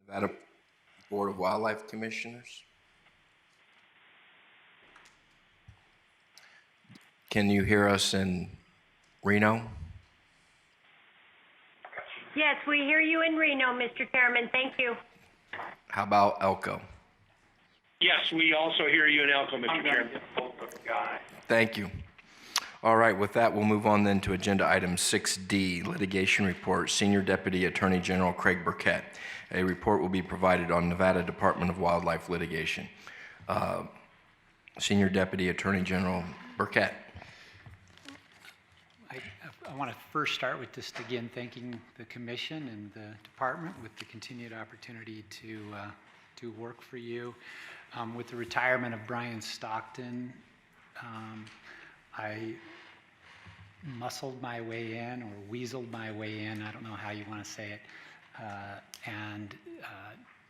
Nevada Board of Wildlife Commissioners. Can you hear us in Reno? Yes, we hear you in Reno, Mr. Chairman. Thank you. How about Elko? Yes, we also hear you in Elko, Mr. Chairman. Thank you. All right, with that, we'll move on then to agenda item 6D, litigation report, Senior Deputy Attorney General Craig Burkett. A report will be provided on Nevada Department of Wildlife litigation. Senior Deputy Attorney General Burkett. I want to first start with just again thanking the commission and the department with the continued opportunity to work for you. With the retirement of Brian Stockton, I muscled my way in or weaseled my way in, I don't know how you want to say it, and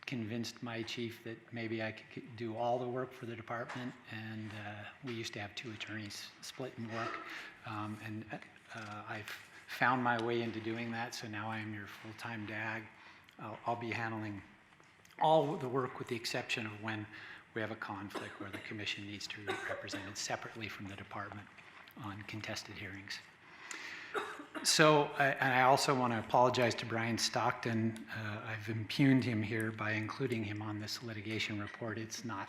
convinced my chief that maybe I could do all the work for the department, and we used to have two attorneys splitting work, and I've found my way into doing that, so now I am your full-time DAG. I'll be handling all the work with the exception of when we have a conflict where the commission needs to be represented separately from the department on contested hearings. So, and I also want to apologize to Brian Stockton. I've impugned him here by including him on this litigation report. It's not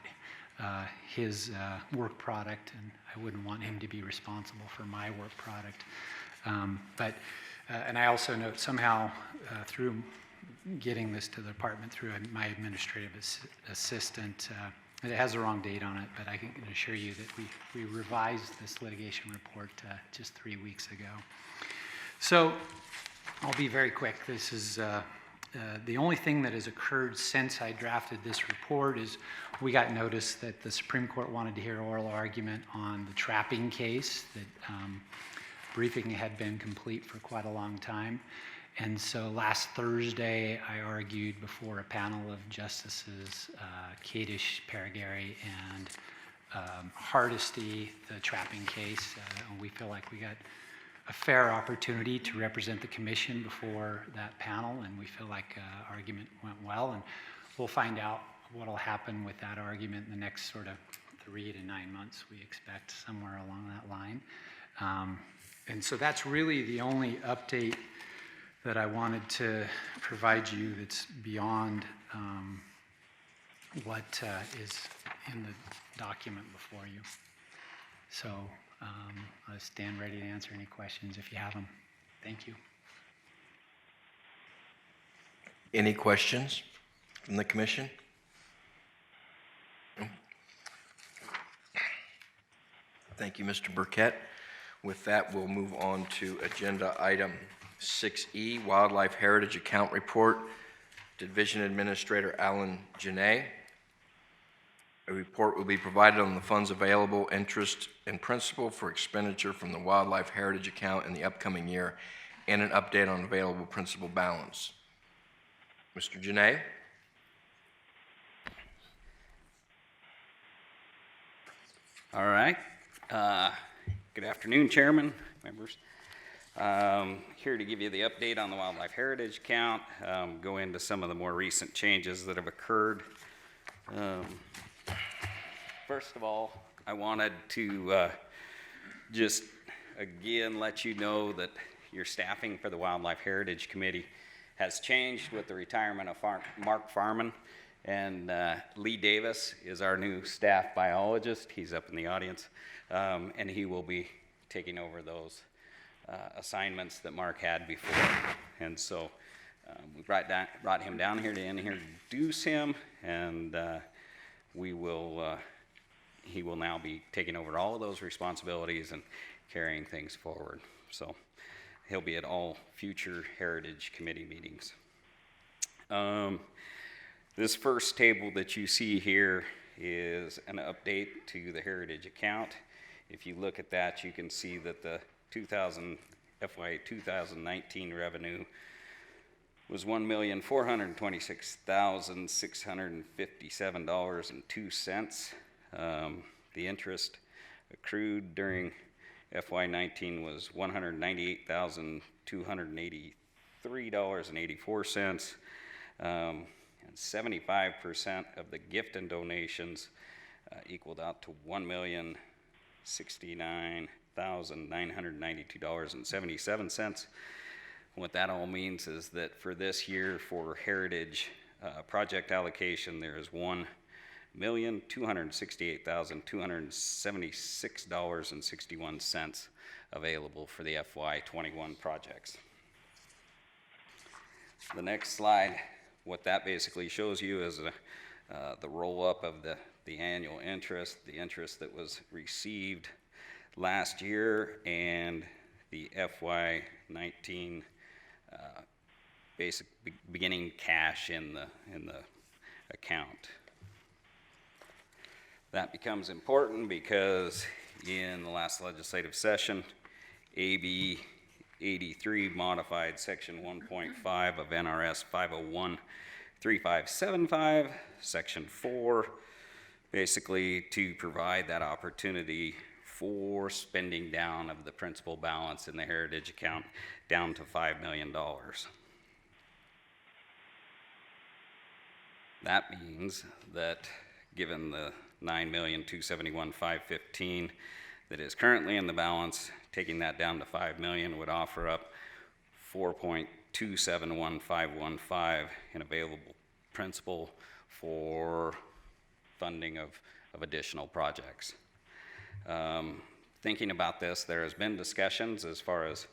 his work product, and I wouldn't want him to be responsible for my work product. And I also note somehow through getting this to the department through my administrative assistant, it has the wrong date on it, but I can assure you that we revised this litigation report just 3 weeks ago. So I'll be very quick. This is the only thing that has occurred since I drafted this report is we got notice that the Supreme Court wanted to hear oral argument on the trapping case. That briefing had been complete for quite a long time. And so last Thursday, I argued before a panel of justices, Kadish, Paragary, and Hardesty, the trapping case. We feel like we got a fair opportunity to represent the commission before that panel, and we feel like argument went well, and we'll find out what will happen with that argument in the next sort of 3 to 9 months, we expect, somewhere along that line. And so that's really the only update that I wanted to provide you that's beyond what is in the document before you. So I'll stand ready to answer any questions if you have them. Thank you. Any questions from the commission? Thank you, Mr. Burkett. With that, we'll move on to agenda item 6E, Wildlife Heritage Account Report, Division Administrator Alan Janae. A report will be provided on the funds available, interest, and principal for expenditure from the Wildlife Heritage Account in the upcoming year, and an update on available principal balance. Mr. Janae? All right. Good afternoon, Chairman, members. Here to give you the update on the Wildlife Heritage Account, go into some of the more recent changes that have occurred. First of all, I wanted to just again let you know that your staffing for the Wildlife Heritage Committee has changed with the retirement of Mark Farman, and Lee Davis is our new staff biologist. He's up in the audience, and he will be taking over those assignments that Mark had before. And so we brought him down here to introduce him, and he will now be taking over all of those responsibilities and carrying things forward. So he'll be at all future Heritage Committee meetings. This first table that you see here is an update to the Heritage account. If you look at that, you can see that the FY 2019 revenue was $1,426,657.02. The interest accrued during FY19 was $198,283.84. And 75% of the gift and donations equaled out to $1,069,992.77. What that all means is that for this year for Heritage project allocation, there is $1,268,276.61 available for the FY21 projects. The next slide, what that basically shows you is the roll-up of the annual interest, the interest that was received last year, and the FY19 basic beginning cash in the account. That becomes important because in the last legislative session, AB 83 modified section 1.5 of NRS 501-3575, section 4, basically to provide that opportunity for spending down of the principal balance in the Heritage account down to $5 million. That means that given the $9,271,515 that is currently in the balance, taking that down to $5 million would offer up $4.271515 in available principal for funding of additional projects. Thinking about this, there has been discussions as far as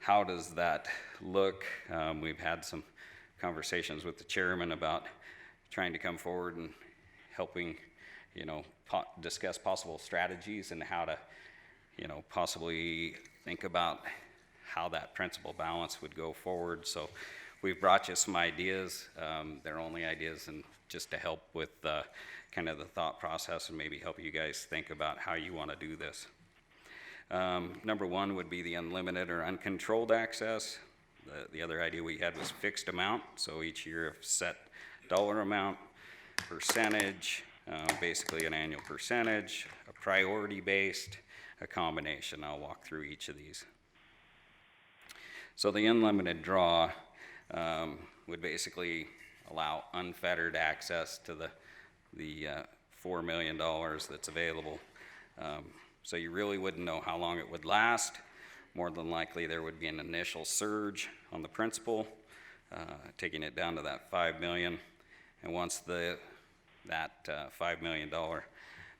how does that look. We've had some conversations with the chairman about trying to come forward and helping, discuss possible strategies and how to, possibly think about how that principal balance would go forward. So we've brought you some ideas. They're only ideas and just to help with kind of the thought process and maybe help you guys think about how you want to do this. Number one would be the unlimited or uncontrolled access. The other idea we had was fixed amount. So each year a set dollar amount, percentage, basically an annual percentage, a priority based, a combination. I'll walk through each of these. So the unlimited draw would basically allow unfettered access to the $4 million that's available. So you really wouldn't know how long it would last. More than likely there would be an initial surge on the principal, taking it down to that $5 million. And once that $5 million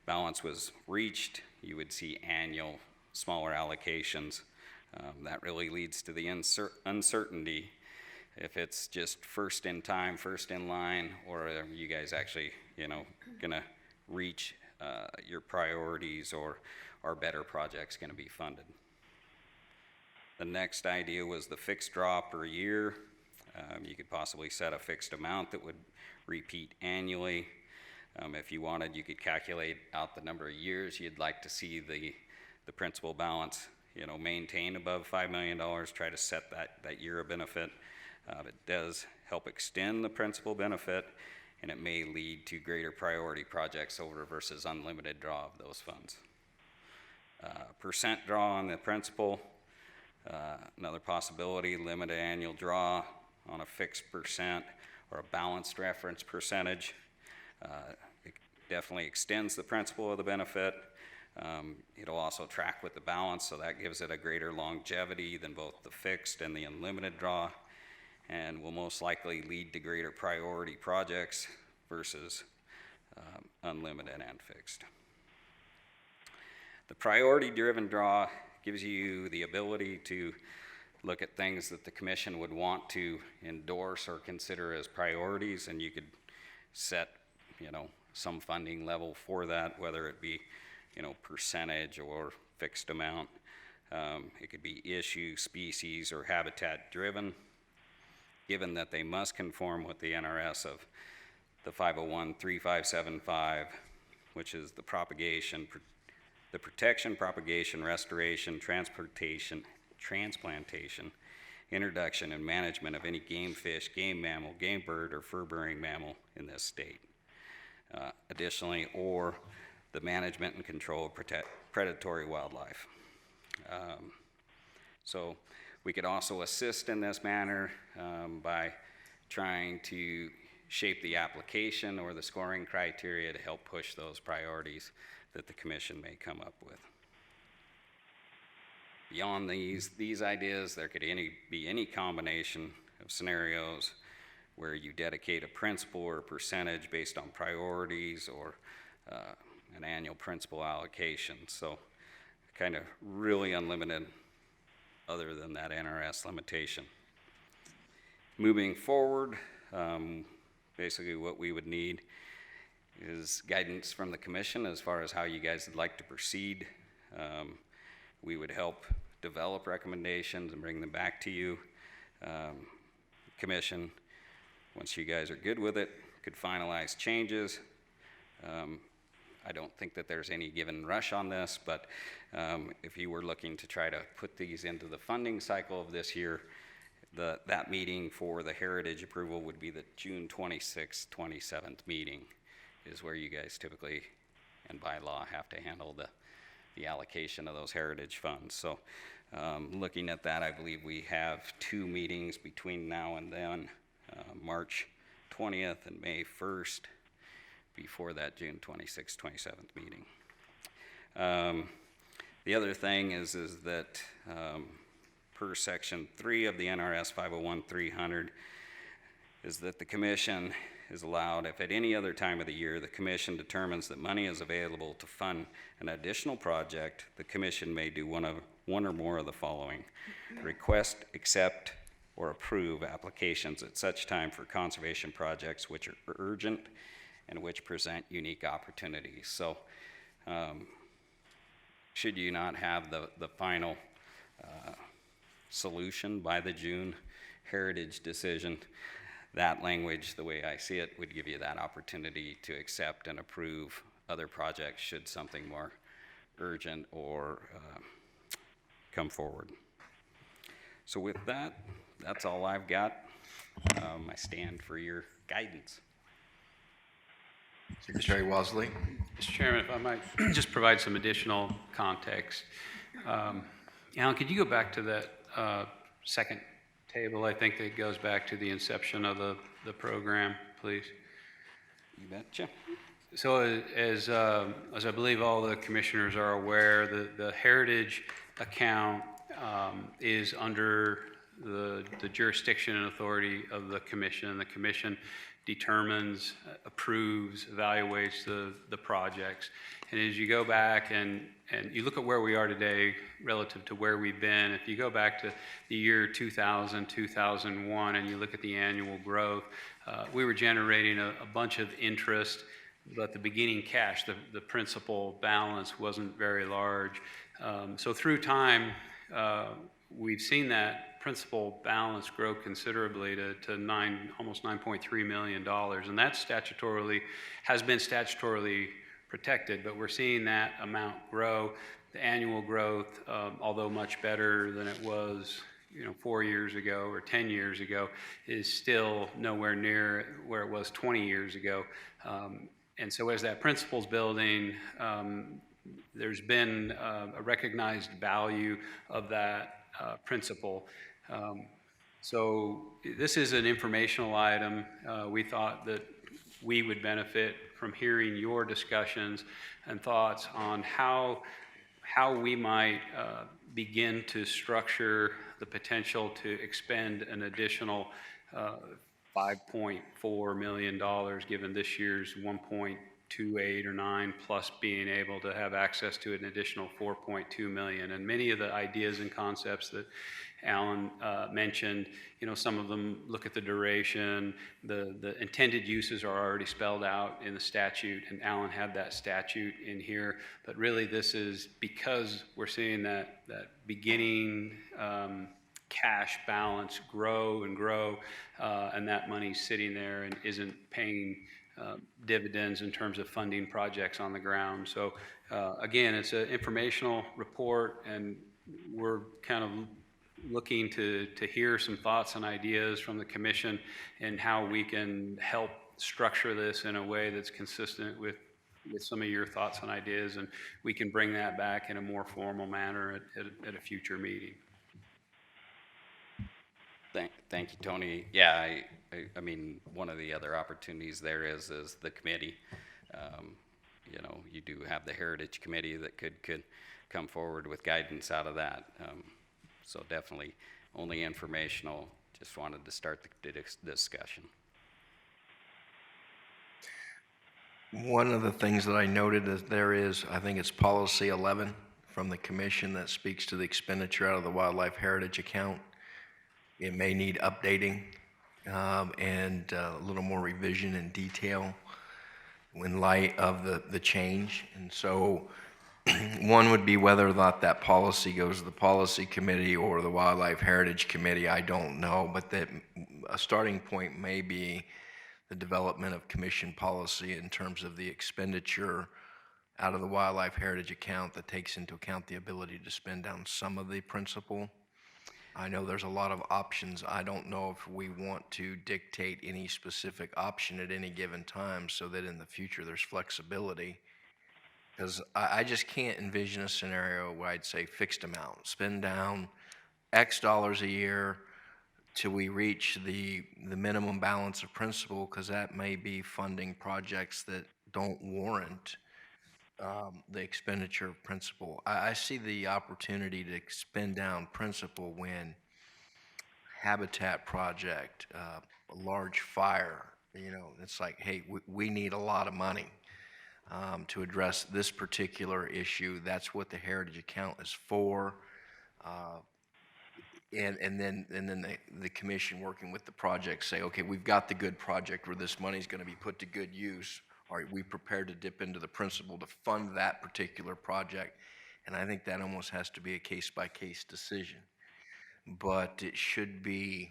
balance was reached, you would see annual smaller allocations. That really leads to the uncertainty if it's just first in time, first in line, or are you guys actually, gonna reach your priorities, or are better projects gonna be funded. The next idea was the fixed draw per year. You could possibly set a fixed amount that would repeat annually. If you wanted, you could calculate out the number of years you'd like to see the principal balance, maintain above $5 million, try to set that year of benefit. It does help extend the principal benefit, and it may lead to greater priority projects over versus unlimited draw of those funds. Percent draw on the principal, another possibility, limited annual draw on a fixed percent or a balanced reference percentage. It definitely extends the principal of the benefit. It'll also track with the balance, so that gives it a greater longevity than both the fixed and the unlimited draw, and will most likely lead to greater priority projects versus unlimited and fixed. The priority-driven draw gives you the ability to look at things that the commission would want to endorse or consider as priorities, and you could set, some funding level for that, whether it be, percentage or fixed amount. It could be issue, species, or habitat driven, given that they must conform with the NRS of the 501-3575, which is the protection, propagation, restoration, transplantation, introduction, and management of any game fish, game mammal, game bird, or fur-bearing mammal in this state. Additionally, or the management and control of predatory wildlife. So we could also assist in this manner by trying to shape the application or the scoring criteria to help push those priorities that the commission may come up with. Beyond these ideas, there could be any combination of scenarios where you dedicate a principal or a percentage based on priorities or an annual principal allocation. So kind of really unlimited other than that NRS limitation. Moving forward, basically what we would need is guidance from the commission as far as how you guys would like to proceed. We would help develop recommendations and bring them back to you. Commission, once you guys are good with it, could finalize changes. I don't think that there's any given rush on this, but if you were looking to try to put these into the funding cycle of this year, that meeting for the heritage approval would be the June 26th, 27th meeting is where you guys typically, and by law, have to handle the allocation of those heritage funds. So looking at that, I believe we have 2 meetings between now and then, March 20th and May 1st, before that June 26th, 27th meeting. The other thing is that per section 3 of the NRS 501-300 is that the commission is allowed, if at any other time of the year the commission determines that money is available to fund an additional project, the commission may do one or more of the following: request, accept, or approve applications at such time for conservation projects which are urgent and which present unique opportunities. So should you not have the final solution by the June heritage decision, that language, the way I see it, would give you that opportunity to accept and approve other projects should something more urgent or come forward. So with that, that's all I've got. I stand for your guidance. Secretary Walsley. Mr. Chairman, if I might just provide some additional context. Alan, could you go back to that second table? I think that goes back to the inception of the program, please. You betcha. So as I believe all the commissioners are aware, the heritage account is under the jurisdiction and authority of the commission. The commission determines, approves, evaluates the projects. And as you go back and you look at where we are today relative to where we've been, if you go back to the year 2000, 2001, and you look at the annual growth, we were generating a bunch of interest, but the beginning cash, the principal balance wasn't very large. So through time, we've seen that principal balance grow considerably to almost $9.3 million, and that has been statutorily protected, but we're seeing that amount grow. The annual growth, although much better than it was 4 years ago or 10 years ago, is still nowhere near where it was 20 years ago. And so as that principal's building, there's been a recognized value of that principle. So this is an informational item. We thought that we would benefit from hearing your discussions and thoughts on how we might begin to structure the potential to expend an additional $5.4 million, given this year's 1.28 or 9, plus being able to have access to an additional 4.2 million. And many of the ideas and concepts that Alan mentioned, some of them look at the duration, the intended uses are already spelled out in the statute, and Alan had that statute in here. But really this is because we're seeing that beginning cash balance grow and grow, and that money's sitting there and isn't paying dividends in terms of funding projects on the ground. So again, it's an informational report, and we're kind of looking to hear some thoughts and ideas from the commission and how we can help structure this in a way that's consistent with some of your thoughts and ideas, and we can bring that back in a more formal manner at a future meeting. Thank you, Tony. Yeah, I mean, one of the other opportunities there is the committee. You know, you do have the Heritage Committee that could come forward with guidance out of that. So definitely only informational. Just wanted to start the discussion. One of the things that I noted is there is, I think it's policy 11 from the commission that speaks to the expenditure out of the wildlife heritage account. It may need updating and a little more revision and detail in light of the change. And so one would be whether or not that policy goes to the policy committee or the wildlife heritage committee, I don't know, but that a starting point may be the development of commission policy in terms of the expenditure out of the wildlife heritage account that takes into account the ability to spend down some of the principal. I know there's a lot of options. I don't know if we want to dictate any specific option at any given time so that in the future there's flexibility. Because I just can't envision a scenario where I'd say fixed amount, spend down X dollars a year till we reach the minimum balance of principal, because that may be funding projects that don't warrant the expenditure of principal. I see the opportunity to spend down principal when habitat project, a large fire, you know, it's like, hey, we need a lot of money to address this particular issue. That's what the heritage account is for. And then the commission working with the project say, okay, we've got the good project where this money is going to be put to good use. Are we prepared to dip into the principal to fund that particular project? And I think that almost has to be a case-by-case decision. But it should be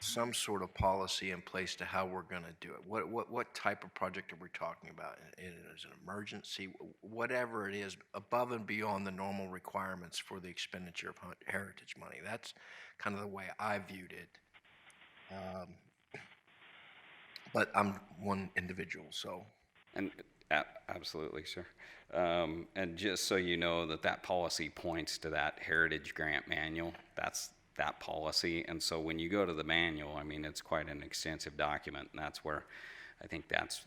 some sort of policy in place to how we're going to do it. What type of project are we talking about? Is it an emergency? Whatever it is, above and beyond the normal requirements for the expenditure of heritage money. That's kind of the way I viewed it. But I'm one individual, so. And absolutely, sir. And just so you know that policy points to that Heritage Grant Manual. That's that policy. And so when you go to the manual, I mean, it's quite an extensive document, and that's where I think that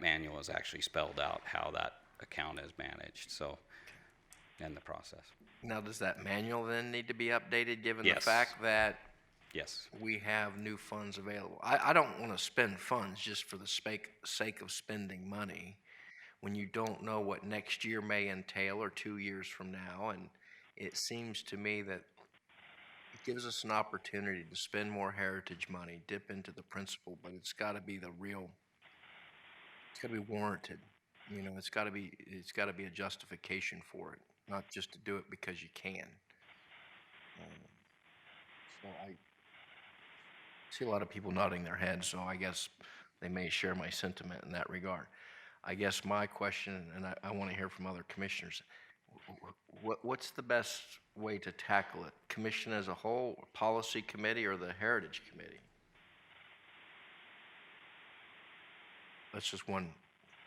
manual is actually spelled out how that account is managed. So, and the process. Now, does that manual then need to be updated given the Yes. fact that Yes. we have new funds available? I don't want to spend funds just for the sake of spending money when you don't know what next year may entail or 2 years from now. And it seems to me that it gives us an opportunity to spend more heritage money, dip into the principal, but it's got to be it's got to be warranted. You know, it's got to be a justification for it, not just to do it because you can. So I see a lot of people nodding their heads, so I guess they may share my sentiment in that regard. I guess my question, and I want to hear from other commissioners, what's the best way to tackle it? Commission as a whole, policy committee, or the heritage committee? That's just one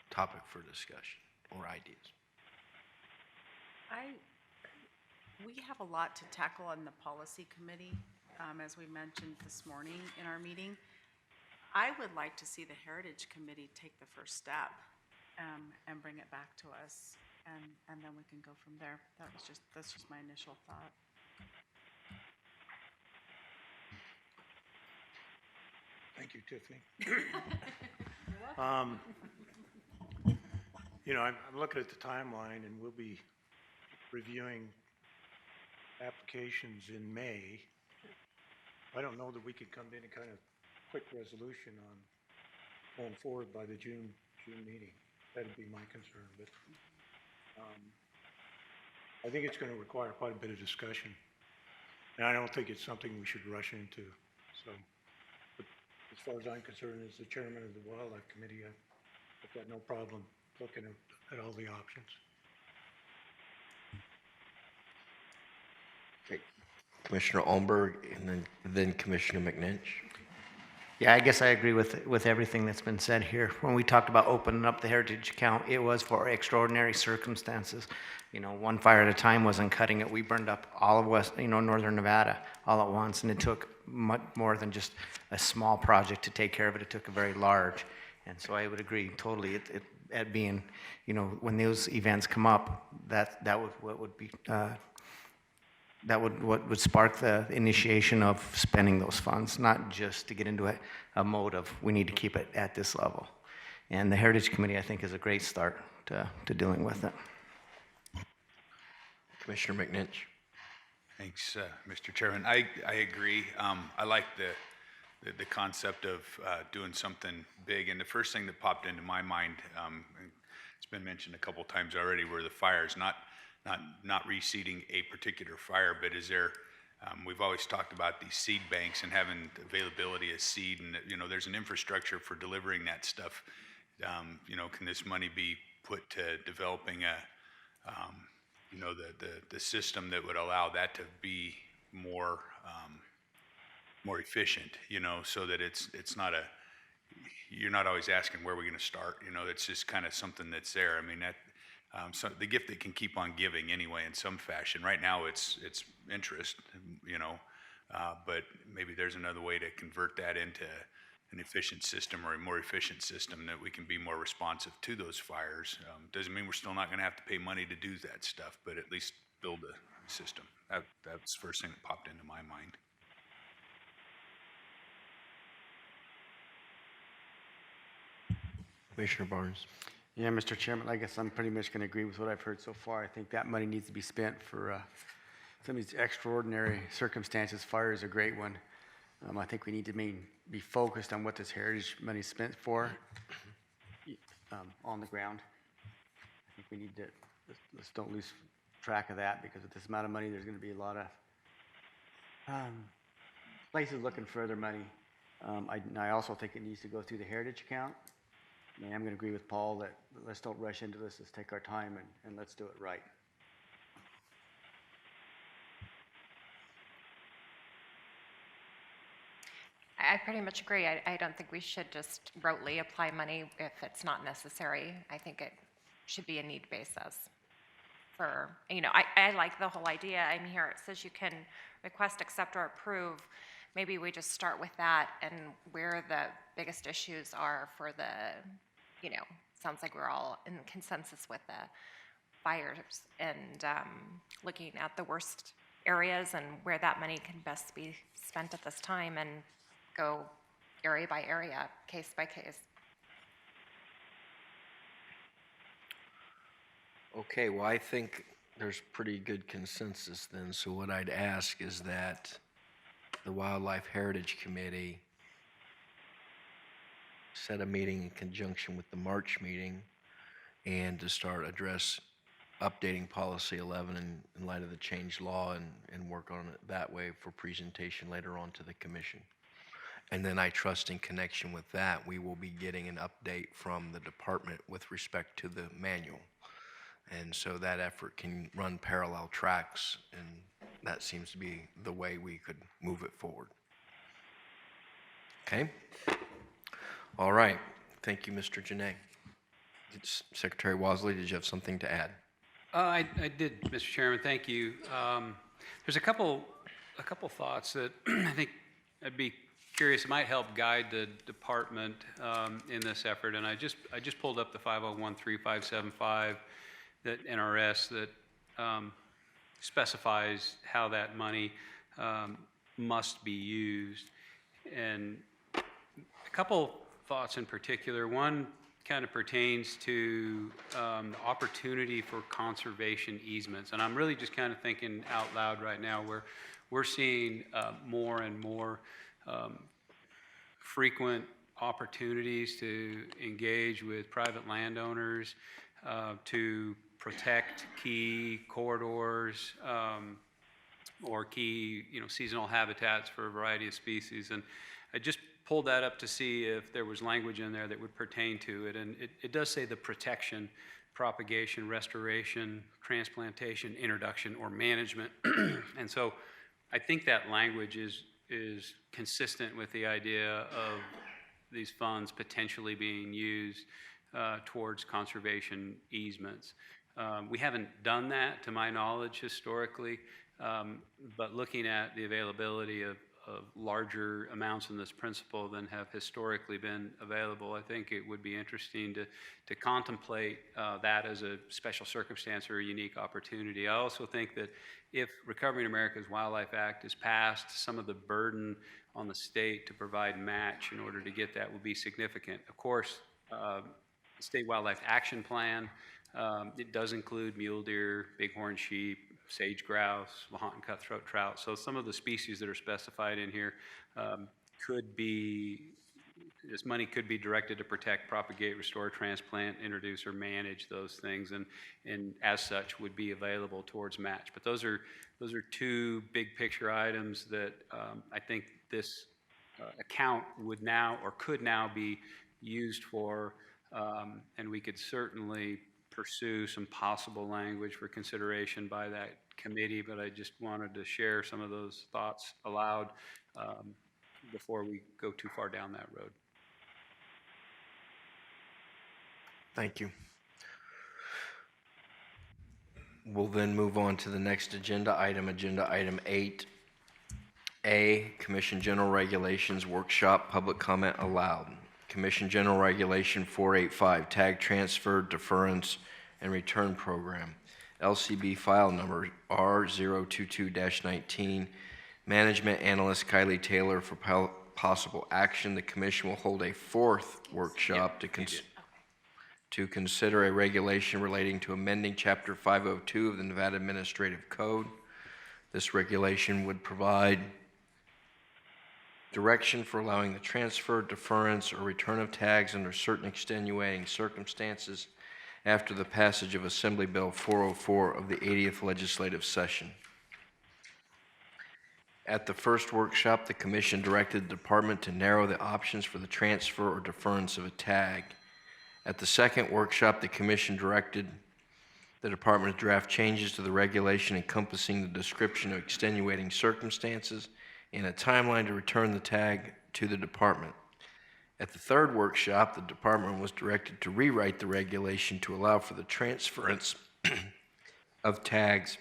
topic for discussion or ideas. We have a lot to tackle on the policy committee, as we mentioned this morning in our meeting. I would like to see the Heritage Committee take the first step and bring it back to us, and then we can go from there. That's just my initial thought. Thank you, Tiffany. You know, I'm looking at the timeline, and we'll be reviewing applications in May. I don't know that we could come to any kind of quick resolution on going forward by the June meeting. That'd be my concern, but I think it's going to require quite a bit of discussion, and I don't think it's something we should rush into. So, but as far as I'm concerned, as the chairman of the Wildlife Committee, I've got no problem looking at all the options. Okay. Commissioner Olmberg, and then Commissioner McNinch. Yeah, I guess I agree with everything that's been said here. When we talked about opening up the heritage account, it was for extraordinary circumstances. You know, one fire at a time wasn't cutting it. We burned up all of northern Nevada all at once, and it took much more than just a small project to take care of it. It took a very large. And so I would agree totally at being, when those events come up, that what would spark the initiation of spending those funds, not just to get into a mode of we need to keep it at this level. And the Heritage Committee, I think, is a great start to dealing with it. Commissioner McNinch. Thanks, Mr. Chairman. I agree. I like the concept of doing something big. And the first thing that popped into my mind, it's been mentioned a couple times already, were the fires, not reseeding a particular fire, but is there, we've always talked about these seed banks and having availability of seed, and there's an infrastructure for delivering that stuff. Can this money be put to developing the system that would allow that to be more efficient, so that it's not you're not always asking where we're going to start, it's just kind of something that's there. I mean, so the gift that can keep on giving anyway in some fashion. Right now it's interest, but maybe there's another way to convert that into an efficient system, or a more efficient system that we can be more responsive to those fires. Doesn't mean we're still not going to have to pay money to do that stuff, but at least build a system. That's the first thing that popped into my mind. Commissioner Barnes. Yeah, Mr. Chairman, I guess I'm pretty much going to agree with what I've heard so far. I think that money needs to be spent for some of these extraordinary circumstances. Fire is a great one. I think we need to be focused on what this heritage money is spent for on the ground. I think we need to, let's don't lose track of that, because with this amount of money, there's going to be a lot of places looking for their money. I also think it needs to go through the heritage account. I mean, I'm going to agree with Paul that let's don't rush into this. Let's take our time and let's do it right. I pretty much agree. I don't think we should just rotely apply money if it's not necessary. I think it should be a need basis. I like the whole idea. I'm here, it says you can request, accept, or approve. Maybe we just start with that and where the biggest issues are for the, sounds like we're all in consensus with the fires, and looking at the worst areas and where that money can best be spent at this time, and go area by area, case by case. Okay, well, I think there's pretty good consensus then. So what I'd ask is that the Wildlife Heritage Committee set a meeting in conjunction with the March meeting, and to start address updating policy 11 in light of the changed law, and work on it that way for presentation later on to the commission. And then I trust in connection with that, we will be getting an update from the department with respect to the manual. And so that effort can run parallel tracks, and that seems to be the way we could move it forward. Okay? All right. Thank you, Mr. Janae. Secretary Wasley, did you have something to add? I did, Mr. Chairman. Thank you. There's a couple thoughts that I think I'd be curious. It might help guide the department in this effort. And I just pulled up the 5013575 that NRS that specifies how that money must be used. And a couple thoughts in particular. One kind of pertains to the opportunity for conservation easements. And I'm really just kind of thinking out loud right now, where we're seeing more and more frequent opportunities to engage with private landowners to protect key corridors or key, seasonal habitats for a variety of species. And I just pulled that up to see if there was language in there that would pertain to it. And it does say the protection, propagation, restoration, transplantation, introduction, or management. And so I think that language is consistent with the idea of these funds potentially being used towards conservation easements. We haven't done that, to my knowledge, historically, but looking at the availability of larger amounts in this principle than have historically been available. I think it would be interesting to contemplate that as a special circumstance or a unique opportunity. I also think that if Recovering America's Wildlife Act is passed, some of the burden on the state to provide match in order to get that will be significant. Of course, the State Wildlife Action Plan, it does include mule deer, bighorn sheep, sage grouse, Lahontan cutthroat trout. So some of the species that are specified in here could be, this money could be directed to protect, propagate, restore, transplant, introduce, or manage those things, and as such would be available towards match. But those are two big picture items that I think this account would now or could now be used for, and we could certainly pursue some possible language for consideration by that committee, but I just wanted to share some of those thoughts aloud before we go too far down that road. Thank you. We'll then move on to the next agenda item 8A, Commission General Regulations Workshop, Public Comment Allowed. Commission General Regulation 485, Tag Transfer, Deference, and Return Program. LCB file number R022-19. Management Analyst Kylie Taylor for possible action. The Commission will hold a fourth workshop to consider a regulation relating to amending Chapter 502 of the Nevada Administrative Code. This regulation would provide direction for allowing the transfer, deference, or return of tags under certain extenuating circumstances after the passage of Assembly Bill 404 of the 80th Legislative Session. At the first workshop, the Commission directed the Department to narrow the options for the transfer or deference of a tag. At the second workshop, the Commission directed the Department to draft changes to the regulation encompassing the description of extenuating circumstances and a timeline to return the tag to the Department. At the third workshop, the Department was directed to rewrite the regulation to allow for the transference of tags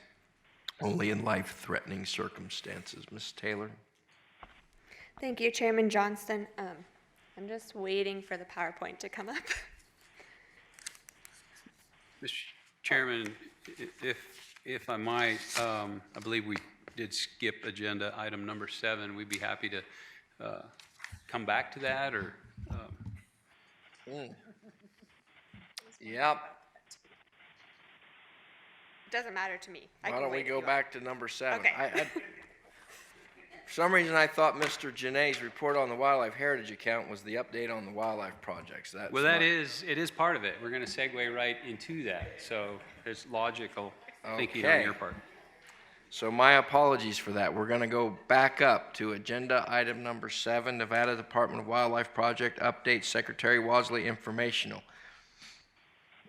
only in life-threatening circumstances. Ms. Taylor? Thank you, Chairman Johnston. I'm just waiting for the PowerPoint to come up. Mr. Chairman, if I might, I believe we did skip agenda item number 7. We'd be happy to come back to that, or Yep. It doesn't matter to me. Why don't we go back to number 7? Okay. For some reason, I thought Mr. Janay's report on the Wildlife Heritage account was the update on the wildlife projects. well, it is part of it. We're going to segue right into that, so it's logical thinking on your part. So my apologies for that. We're going to go back up to agenda item number 7, Nevada Department of Wildlife Project Update, Secretary Wadsley Informational.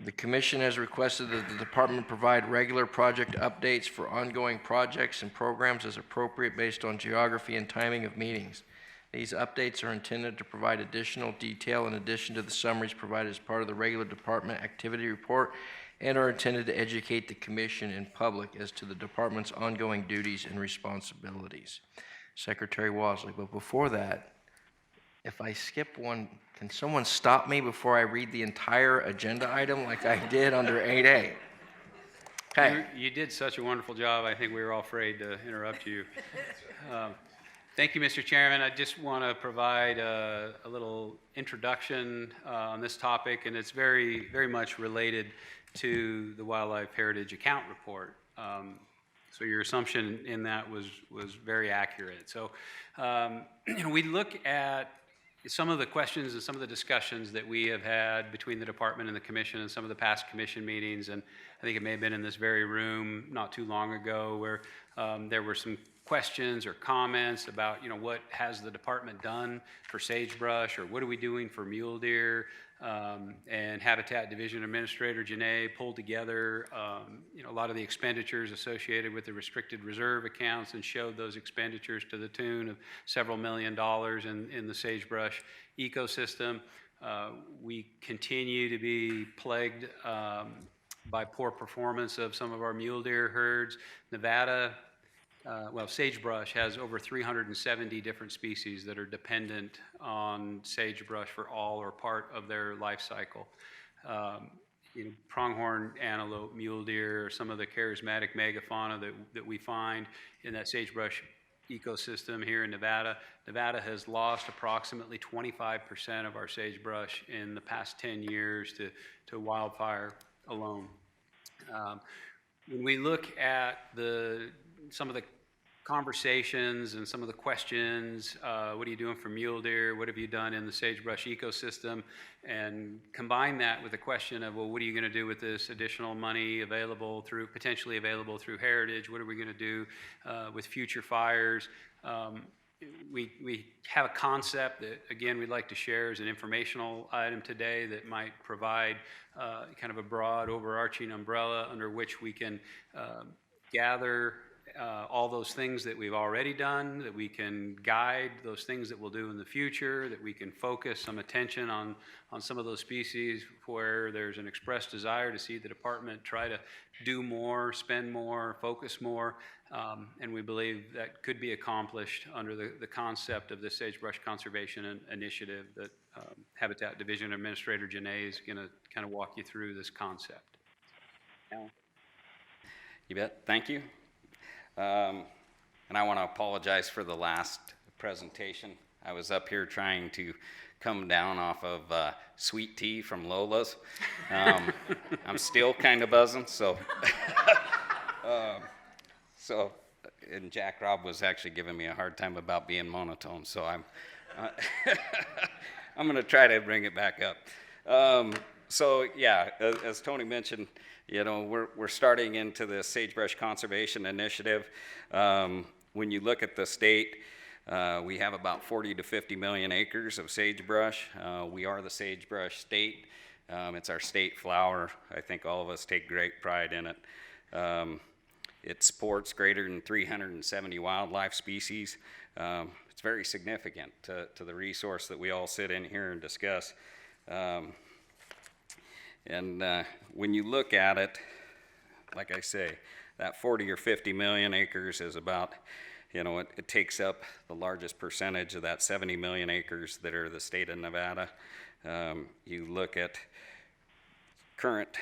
The Commission has requested that the Department provide regular project updates for ongoing projects and programs as appropriate based on geography and timing of meetings. These updates are intended to provide additional detail in addition to the summaries provided as part of the regular Department activity report and are intended to educate the Commission and public as to the Department's ongoing duties and responsibilities. Secretary Wadsley, but before that, if I skip one, can someone stop me before I read the entire agenda item like I did under 8A? Okay. You did such a wonderful job. I think we were all afraid to interrupt you. Thank you, Mr. Chairman. I just want to provide a little introduction on this topic, and it's very, very much related to the Wildlife Heritage Account Report. So your assumption in that was very accurate. So we look at some of the questions and some of the discussions that we have had between the department and the commission and some of the past commission meetings, and I think it may have been in this very room not too long ago where there were some questions or comments about, what has the department done for sagebrush, or what are we doing for mule deer, and Habitat Division Administrator Janay pulled together, a lot of the expenditures associated with the restricted reserve accounts and showed those expenditures to the tune of several $1 million in the sagebrush ecosystem. We continue to be plagued by poor performance of some of our mule deer herds. Nevada sagebrush has over 370 different species that are dependent on sagebrush for all or part of their life cycle. Pronghorn antelope, mule deer, some of the charismatic megafauna that we find in that sagebrush ecosystem here in Nevada. Nevada has lost approximately 25% of our sagebrush in the past 10 years to wildfire alone. When we look at some of the conversations and some of the questions, what are you doing for mule deer? What have you done in the sagebrush ecosystem? And combine that with the question of, well, what are you going to do with this additional money potentially available through Heritage? What are we going to do with future fires? We have a concept that, again, we'd like to share as an informational item today that might provide kind of a broad overarching umbrella under which we can gather all those things that we've already done, that we can guide those things that we'll do in the future, that we can focus some attention on some of those species where there's an expressed desire to see the department try to do more, spend more, focus more, and we believe that could be accomplished under the concept of the Sagebrush Conservation Initiative that Habitat Division Administrator Janae is going to kind of walk you through this concept. Alan? You bet. Thank you. And I want to apologize for the last presentation. I was up here trying to come down off of sweet tea from Lola's. I'm still kind of buzzing, so and Jack Robb was actually giving me a hard time about being monotone, so I'm I'm going to try to bring it back up. So yeah, as Tony mentioned, we're starting into the Sagebrush Conservation Initiative. When you look at the state, we have about 40 to 50 million acres of sagebrush. We are the sagebrush state. It's our state flower. I think all of us take great pride in it. It supports greater than 370 wildlife species. It's very significant to the resource that we all sit in here and discuss. And when you look at it, like I say, that 40 or 50 million acres is about, it takes up the largest percentage of that 70 million acres that are the state of Nevada. You look at current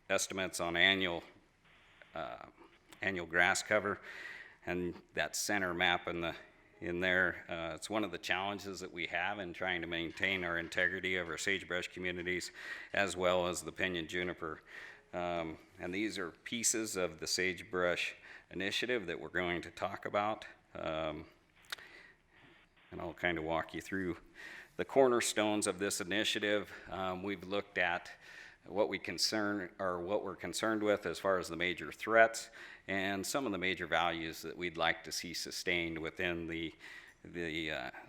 estimates on annual grass cover, and that center map in there, it's one of the challenges that we have in trying to maintain our integrity of our sagebrush communities, as well as the pinyon juniper. And these are pieces of the Sagebrush Initiative that we're going to talk about. And I'll kind of walk you through the cornerstones of this initiative. We've looked at what we're concerned with as far as the major threats and some of the major values that we'd like to see sustained within the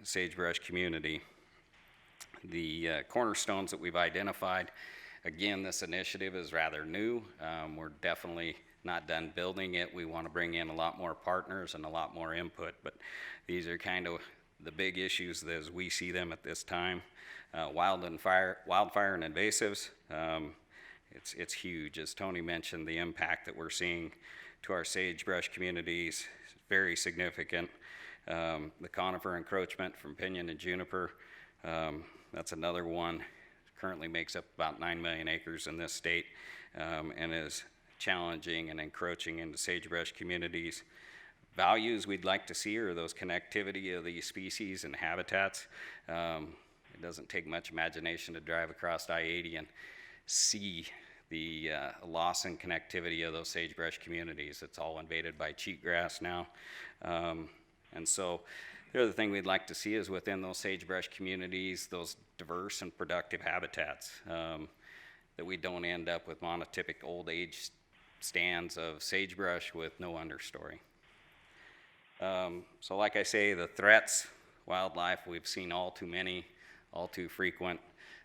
sagebrush community. The cornerstones that we've identified, again, this initiative is rather new. We're definitely not done building it. We want to bring in a lot more partners and a lot more input, but these are kind of the big issues as we see them at this time. Wildfire and invasives, it's huge. As Tony mentioned, the impact that we're seeing to our sagebrush communities is very significant. The conifer encroachment from pinyon and juniper, that's another one. Currently makes up about 9 million acres in this state, and is challenging and encroaching into sagebrush communities. Values we'd like to see are those connectivity of these species and habitats. It doesn't take much imagination to drive across I-80 and see the loss in connectivity of those sagebrush communities. It's all invaded by cheatgrass now. And so the other thing we'd like to see is within those sagebrush communities, those diverse and productive habitats, that we don't end up with monotypic old age stands of sagebrush with no understory. So like I say, the threats, wildlife, we've seen all too many, all too frequent.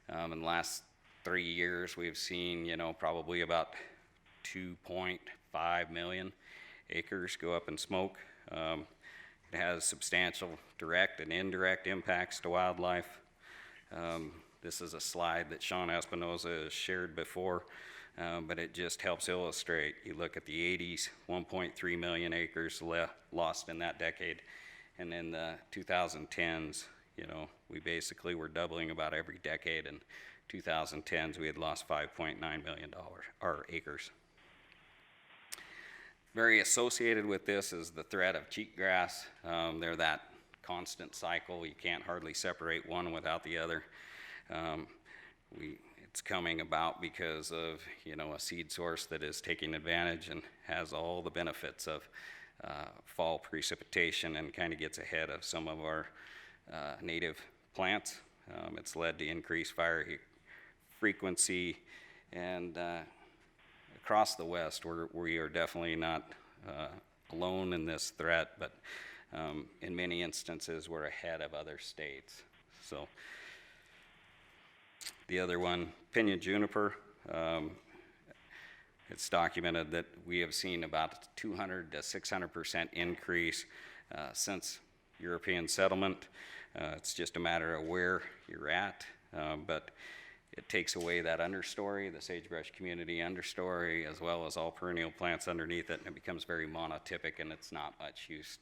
In the last 3 years, we've seen, probably about 2.5 million acres go up in smoke. It has substantial direct and indirect impacts to wildlife. This is a slide that Sean Espinoza has shared before. but it just helps illustrate. You look at the 80s, 1.3 million acres lost in that decade, and in the 2010s, you know, we basically were doubling about every decade. In 2010s, we had lost 5.9 million acres. Very associated with this is the threat of cheatgrass. They're that constant cycle. You can't hardly separate one without the other. It's coming about because of, you know, a seed source that is taking advantage and has all the benefits of fall precipitation and kind of gets ahead of some of our native plants. It's led to increased fire frequency, and across the West, we are definitely not alone in this threat, but in many instances, we're ahead of other states. So the other one, pinyon juniper, it's documented that we have seen about 200 to 600% increase since European settlement. It's just a matter of where you're at, but it takes away that understory, the sagebrush community understory, as well as all perennial plants underneath it, and it becomes very monotypic, and it's not much use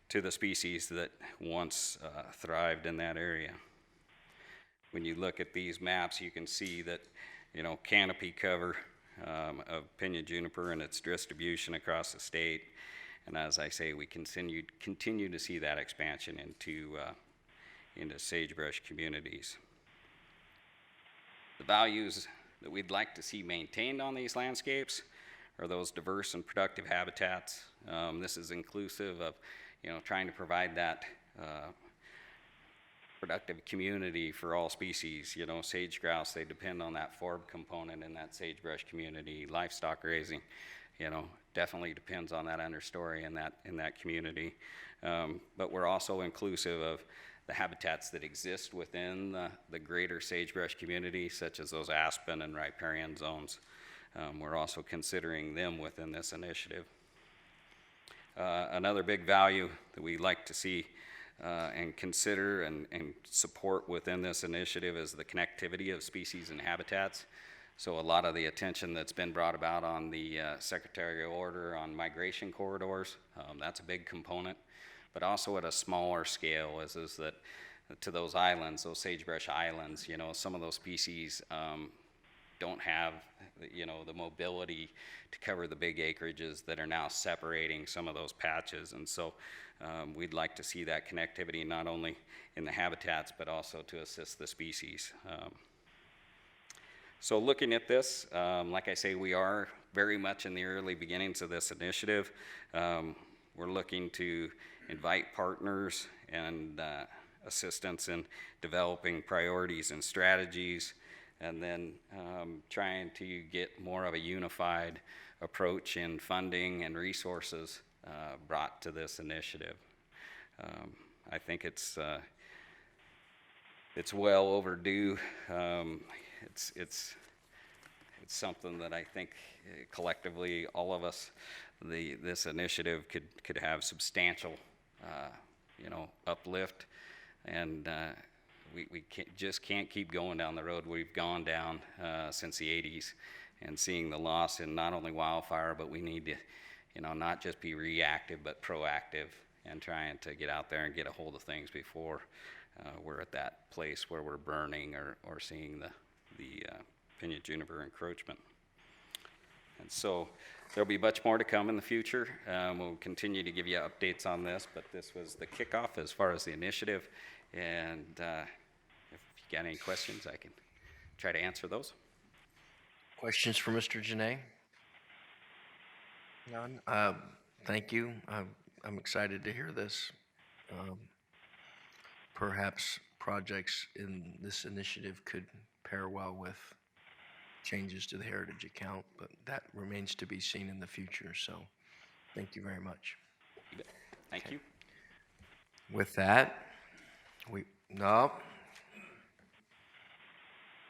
to the species that once thrived in that area. When you look at these maps, you can see that, you know, canopy cover of pinyon juniper and its distribution across the state. And as I say, we continue to see that expansion into sagebrush communities. The values that we'd like to see maintained on these landscapes are those diverse and productive habitats. This is inclusive of, you know, trying to provide that productive community for all species. You know, sage grouse, they depend on that forb component in that sagebrush community. Livestock raising, you know, definitely depends on that understory in that community. But we're also inclusive of the habitats that exist within the greater sagebrush community, such as those aspen and riparian zones. We're also considering them within this initiative. Another big value that we like to see and consider and support within this initiative is the connectivity of species and habitats. So a lot of the attention that's been brought about on the secretarial order on migration corridors, that's a big component, but also at a smaller scale is that to those islands, those sagebrush islands, you know, some of those species don't have, you know, the mobility to cover the big acreages that are now separating some of those patches. And so we'd like to see that connectivity not only in the habitats, but also to assist the species. So looking at this, like I say, we are very much in the early beginnings of this initiative. We're looking to invite partners and assistance in developing priorities and strategies, and then trying to get more of a unified approach in funding and resources brought to this initiative. I think it's well overdue. It's something that I think collectively all of us, this initiative could have substantial, you know, uplift, and we just can't keep going down the road we've gone down since the 80s, and seeing the loss in not only wildfire, but we need to, you know, not just be reactive but proactive, and trying to get out there and get a hold of things before we're at that place where we're burning or seeing the pinyon juniper encroachment. And so there'll be much more to come in the future. We'll continue to give you updates on this, but this was the kickoff as far as the initiative. And if you got any questions, I can try to answer those. Questions for Mr. Janae? None? Thank you. I'm excited to hear this. Perhaps projects in this initiative could pair well with changes to the heritage account, but that remains to be seen in the future. So thank you very much. Thank you. With that,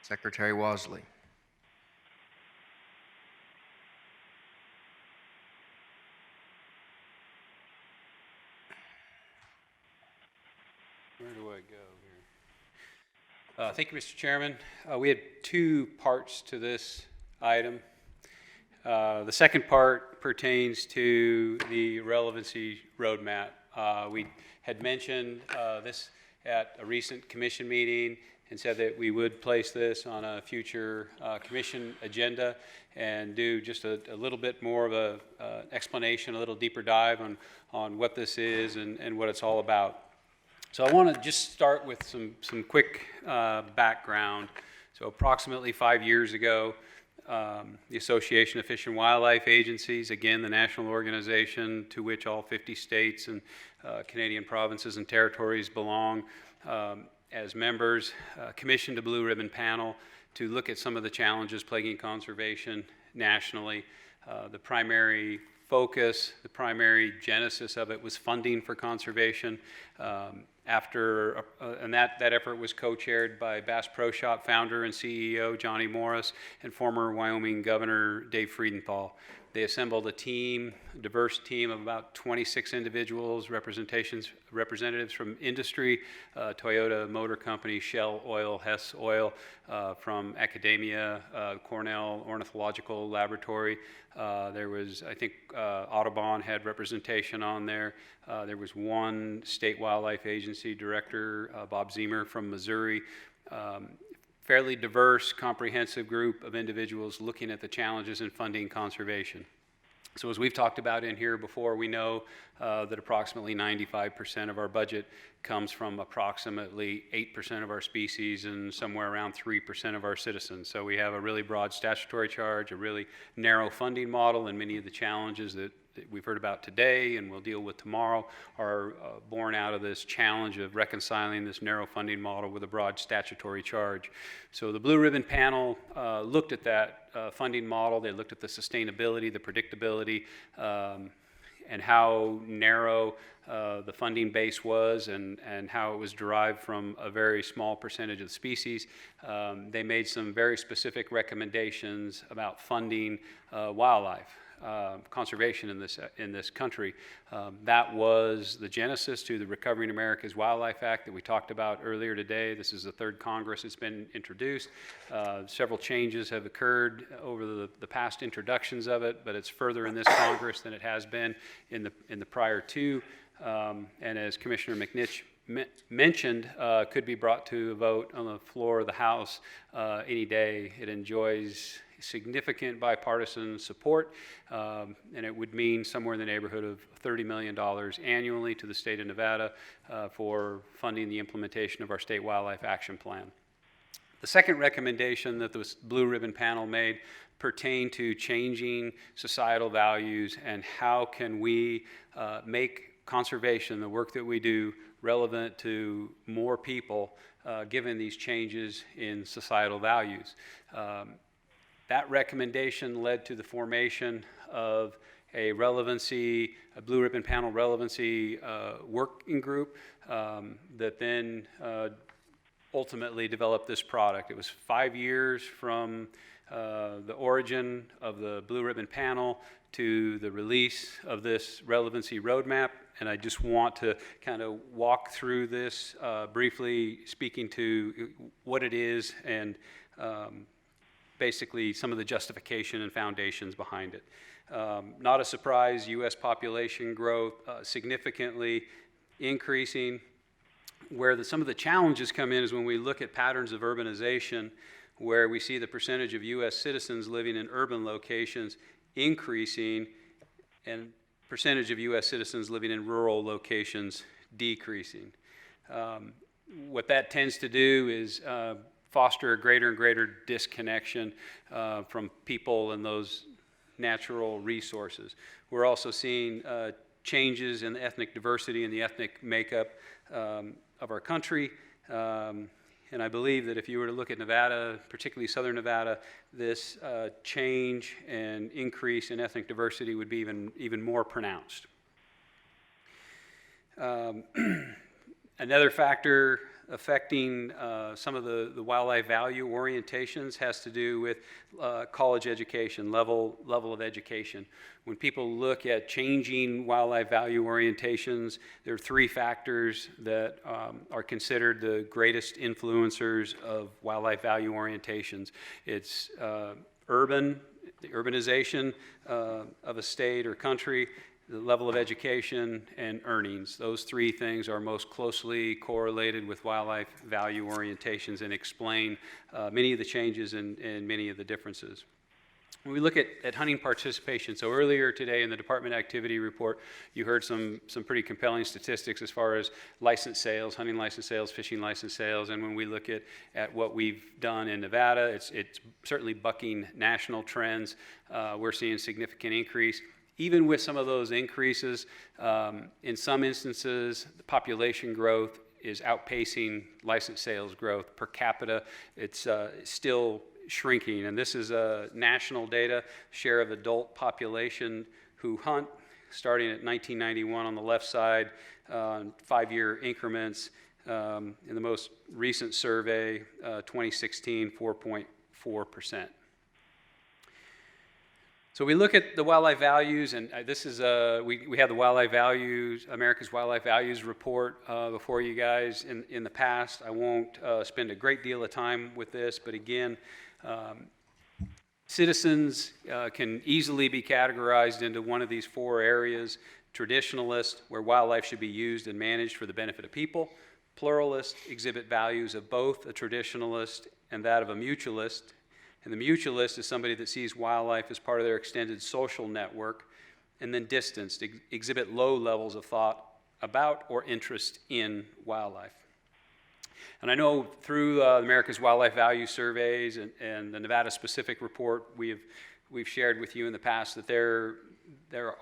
Secretary Wosley. Where do I go here? Thank you, Mr. Chairman. We had two parts to this item. The second part pertains to the relevancy roadmap. We had mentioned this at a recent commission meeting and said that we would place this on a future commission agenda and do just a little bit more of a explanation, a little deeper dive on what this is and what it's all about. So I want to just start with some quick background. So approximately 5 years ago, the Association of Fish and Wildlife Agencies, again, the national organization to which all 50 states and Canadian provinces and territories belong as members, commissioned a Blue Ribbon Panel to look at some of the challenges plaguing conservation nationally. The primary focus, the primary genesis of it was funding for conservation. And that effort was co-chaired by Bass Pro Shop founder and CEO Johnny Morris and former Wyoming Governor Dave Friedenthal. They assembled a team, a diverse team of about 26 individuals, representatives from industry, Toyota Motor Company, Shell Oil, Hess Oil, from academia, Cornell Ornithological Laboratory. There was, I think, Audubon had representation on there. There was one state wildlife agency director, Bob Zemer from Missouri. Fairly diverse, comprehensive group of individuals looking at the challenges in funding conservation. So as we've talked about in here before, we know that approximately 95% of our budget comes from approximately 8% of our species and somewhere around 3% of our citizens. So we have a really broad statutory charge, a really narrow funding model, and many of the challenges that we've heard about today and we'll deal with tomorrow are born out of this challenge of reconciling this narrow funding model with a broad statutory charge. So the Blue Ribbon Panel looked at that funding model. They looked at the sustainability, the predictability, and how narrow the funding base was and how it was derived from a very small percentage of the species. They made some very specific recommendations about funding wildlife. Conservation in this country. That was the genesis to the Recovering America's Wildlife Act that we talked about earlier today. This is the third Congress it's been introduced. Several changes have occurred over the past introductions of it, but it's further in this Congress than it has been in the prior two. And as Commissioner McNitch mentioned, could be brought to a vote on the floor of the House any day. It enjoys significant bipartisan support, and it would mean somewhere in the neighborhood of $30 million annually to the state of Nevada for funding the implementation of our state wildlife action plan. The second recommendation that the Blue Ribbon Panel made pertained to changing societal values and how can we make conservation, the work that we do, relevant to more people given these changes in societal values. That recommendation led to the formation of a Blue Ribbon Panel relevancy working group that then ultimately developed this product. It was 5 years from the origin of the Blue Ribbon Panel to the release of this relevancy roadmap, and I just want to kind of walk through this briefly, speaking to what it is and basically some of the justification and foundations behind it. Not a surprise, U.S. population growth significantly increasing. Where some of the challenges come in is when we look at patterns of urbanization, where we see the percentage of U.S. citizens living in urban locations increasing and percentage of U.S. citizens living in rural locations decreasing. What that tends to do is foster a greater and greater disconnection from people and those natural resources. We're also seeing changes in the ethnic diversity and the ethnic makeup of our country. And I believe that if you were to look at Nevada, particularly southern Nevada, this change and increase in ethnic diversity would be even more pronounced. Another factor affecting some of the wildlife value orientations has to do with college education, level of education. When people look at changing wildlife value orientations, there are three factors that are considered the greatest influencers of wildlife value orientations. It's the urbanization of a state or country, the level of education, and earnings. Those three things are most closely correlated with wildlife value orientations and explain many of the changes and many of the differences. When we look at hunting participation, so earlier today in the department activity report, you heard some pretty compelling statistics as far as license sales, hunting license sales, fishing license sales, and when we look at what we've done in Nevada, it's certainly bucking national trends. We're seeing significant increase. Even with some of those increases, in some instances, the population growth is outpacing license sales growth. Per capita, it's still shrinking, and this is national data, share of adult population who hunt, starting at 1991 on the left side, 5-year increments. In the most recent survey, 2016, 4.4%. So we look at the wildlife values, and this is, we have the wildlife values, America's Wildlife Values report before you guys in the past. I won't spend a great deal of time with this, but again, citizens can easily be categorized into one of these 4 areas: traditionalist, where wildlife should be used and managed for the benefit of people; pluralist, exhibit values of both a traditionalist and that of a mutualist; and the mutualist is somebody that sees wildlife as part of their extended social network; and then distanced, exhibit low levels of thought about or interest in wildlife. And I know through America's Wildlife Value surveys and the Nevada-specific report we've shared with you in the past that there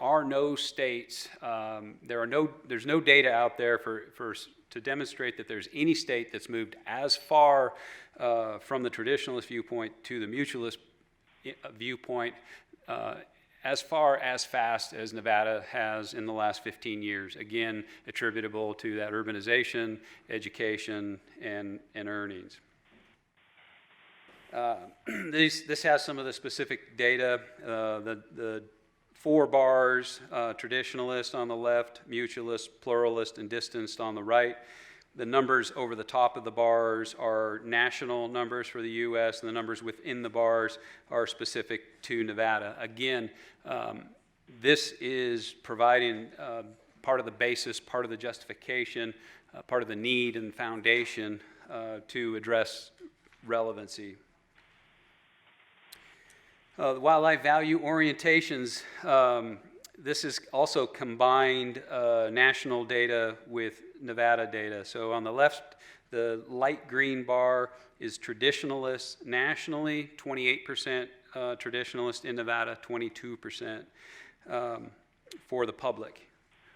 are no states, there's no data out there to demonstrate that there's any state that's moved as far from the traditionalist viewpoint to the mutualist viewpoint as far as fast as Nevada has in the last 15 years, again, attributable to that urbanization, education, and earnings. This has some of the specific data. The 4 bars, traditionalist on the left, mutualist, pluralist, and distanced on the right. The numbers over the top of the bars are national numbers for the U.S., and the numbers within the bars are specific to Nevada. Again, this is providing part of the basis, part of the justification, part of the need and foundation to address relevancy. The wildlife value orientations, this is also combined national data with Nevada data. So on the left, the light green bar is traditionalist nationally, 28% traditionalist in Nevada, 22% for the public.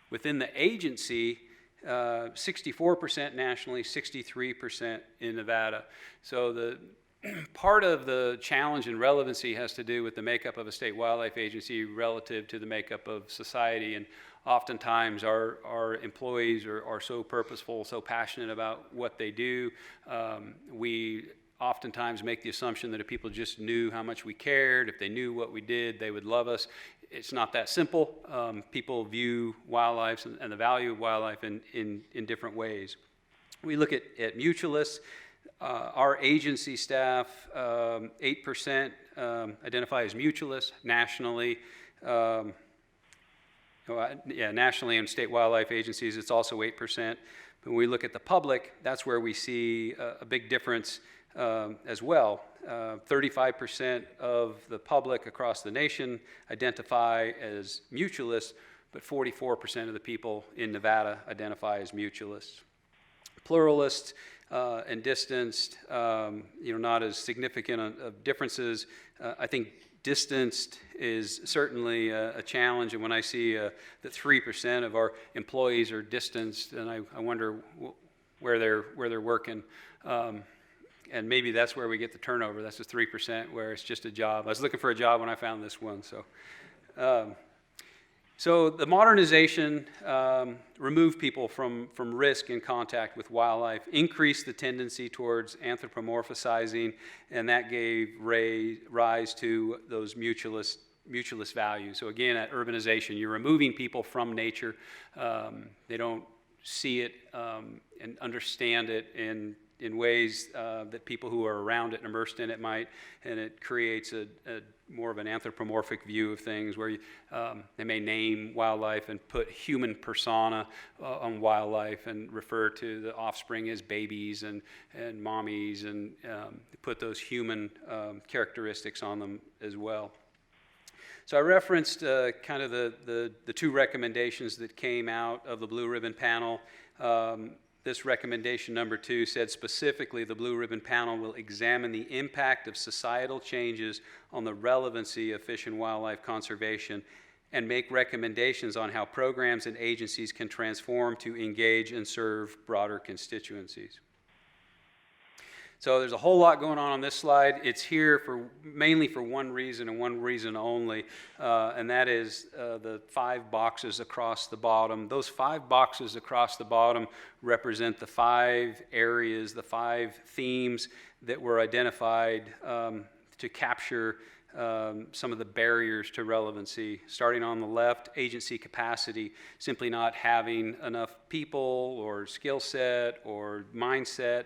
Within the agency, 64% nationally, 63% in Nevada. So the part of the challenge and relevancy has to do with the makeup of a state wildlife agency relative to the makeup of society. And oftentimes our employees are so purposeful, so passionate about what they do. We oftentimes make the assumption that if people just knew how much we cared, if they knew what we did, they would love us. It's not that simple. People view wildlife and the value of wildlife in different ways. We look at mutualists. Our agency staff, 8% identify as mutualists nationally. Nationally and state wildlife agencies, it's also 8%. But when we look at the public, that's where we see a big difference as well. 35% of the public across the nation identify as mutualists, but 44% of the people in Nevada identify as mutualists. Pluralists and distanced, not as significant of differences. I think distanced is certainly a challenge, and when I see that 3% of our employees are distanced, and I wonder where they're working. And maybe that's where we get the turnover. That's the 3% where it's just a job. I was looking for a job when I found this one. So the modernization removed people from risk in contact with wildlife, increased the tendency towards anthropomorphizing, and that gave rise to those mutualist values. So again, at urbanization, you're removing people from nature. They don't see it and understand it, and in ways that people who are around it and immersed in it might, and it creates a more of an anthropomorphic view of things where they may name wildlife and put human persona on wildlife and refer to the offspring as babies and mommies, and put those human characteristics on them as well. So I referenced kind of the two recommendations that came out of the Blue Ribbon Panel. This recommendation number 2 said specifically the Blue Ribbon Panel will examine the impact of societal changes on the relevancy of fish and wildlife conservation and make recommendations on how programs and agencies can transform to engage and serve broader constituencies. So there's a whole lot going on this slide. It's here mainly for one reason and one reason only, and that is the 5 boxes across the bottom. Those 5 boxes across the bottom represent the 5 areas, the 5 themes that were identified to capture some of the barriers to relevancy. Starting on the left, agency capacity, simply not having enough people or skill set or mindset.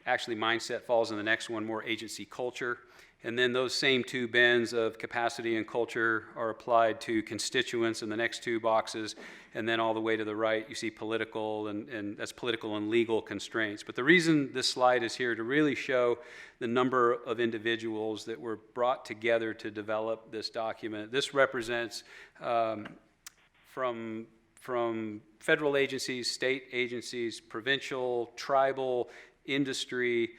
Actually, mindset falls in the next one, more agency culture. And then those same 2 bins of capacity and culture are applied to constituents in the next 2 boxes. And then all the way to the right, you see political, and that's political and legal constraints. But the reason this slide is here to really show the number of individuals that were brought together to develop this document. This represents from federal agencies, state agencies, provincial, tribal, industry,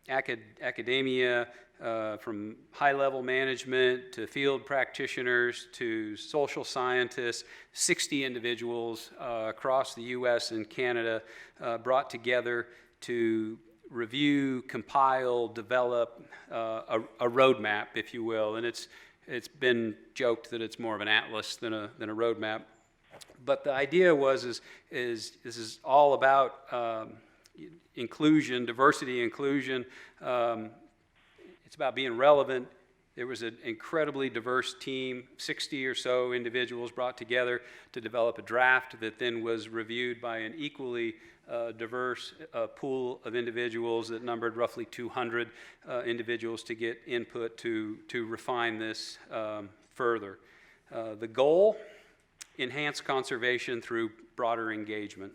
academia, from high-level management to field practitioners to social scientists, 60 individuals across the U.S. and Canada brought together to review, compile, develop a roadmap, if you will. And it's been joked that it's more of an atlas than a roadmap. But the idea is this is all about inclusion, diversity, inclusion. It's about being relevant. There was an incredibly diverse team, 60 or so individuals brought together to develop a draft that then was reviewed by an equally diverse pool of individuals that numbered roughly 200 individuals to get input to refine this further. The goal, enhance conservation through broader engagement.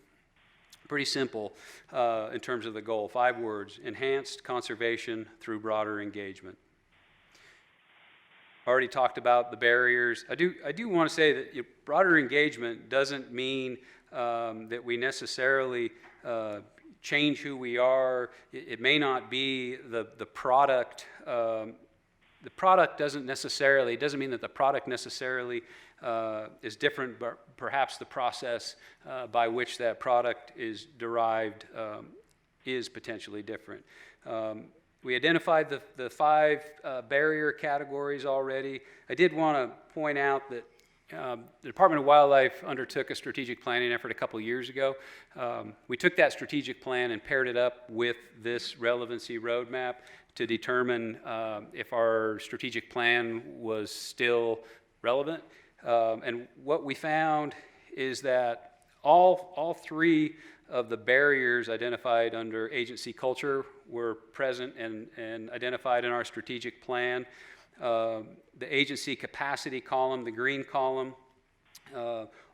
Pretty simple in terms of the goal. 5 words: enhanced conservation through broader engagement. Already talked about the barriers. I do want to say that broader engagement doesn't mean that we necessarily change who we are. It may not be the product. The product doesn't mean that the product necessarily is different, but perhaps the process by which that product is derived is potentially different. We identified the 5 barrier categories already. I did want to point out that the Department of Wildlife undertook a strategic planning effort a couple years ago. We took that strategic plan and paired it up with this relevancy roadmap to determine if our strategic plan was still relevant. And what we found is that all 3 of the barriers identified under agency culture were present and identified in our strategic plan. The agency capacity column, the green column,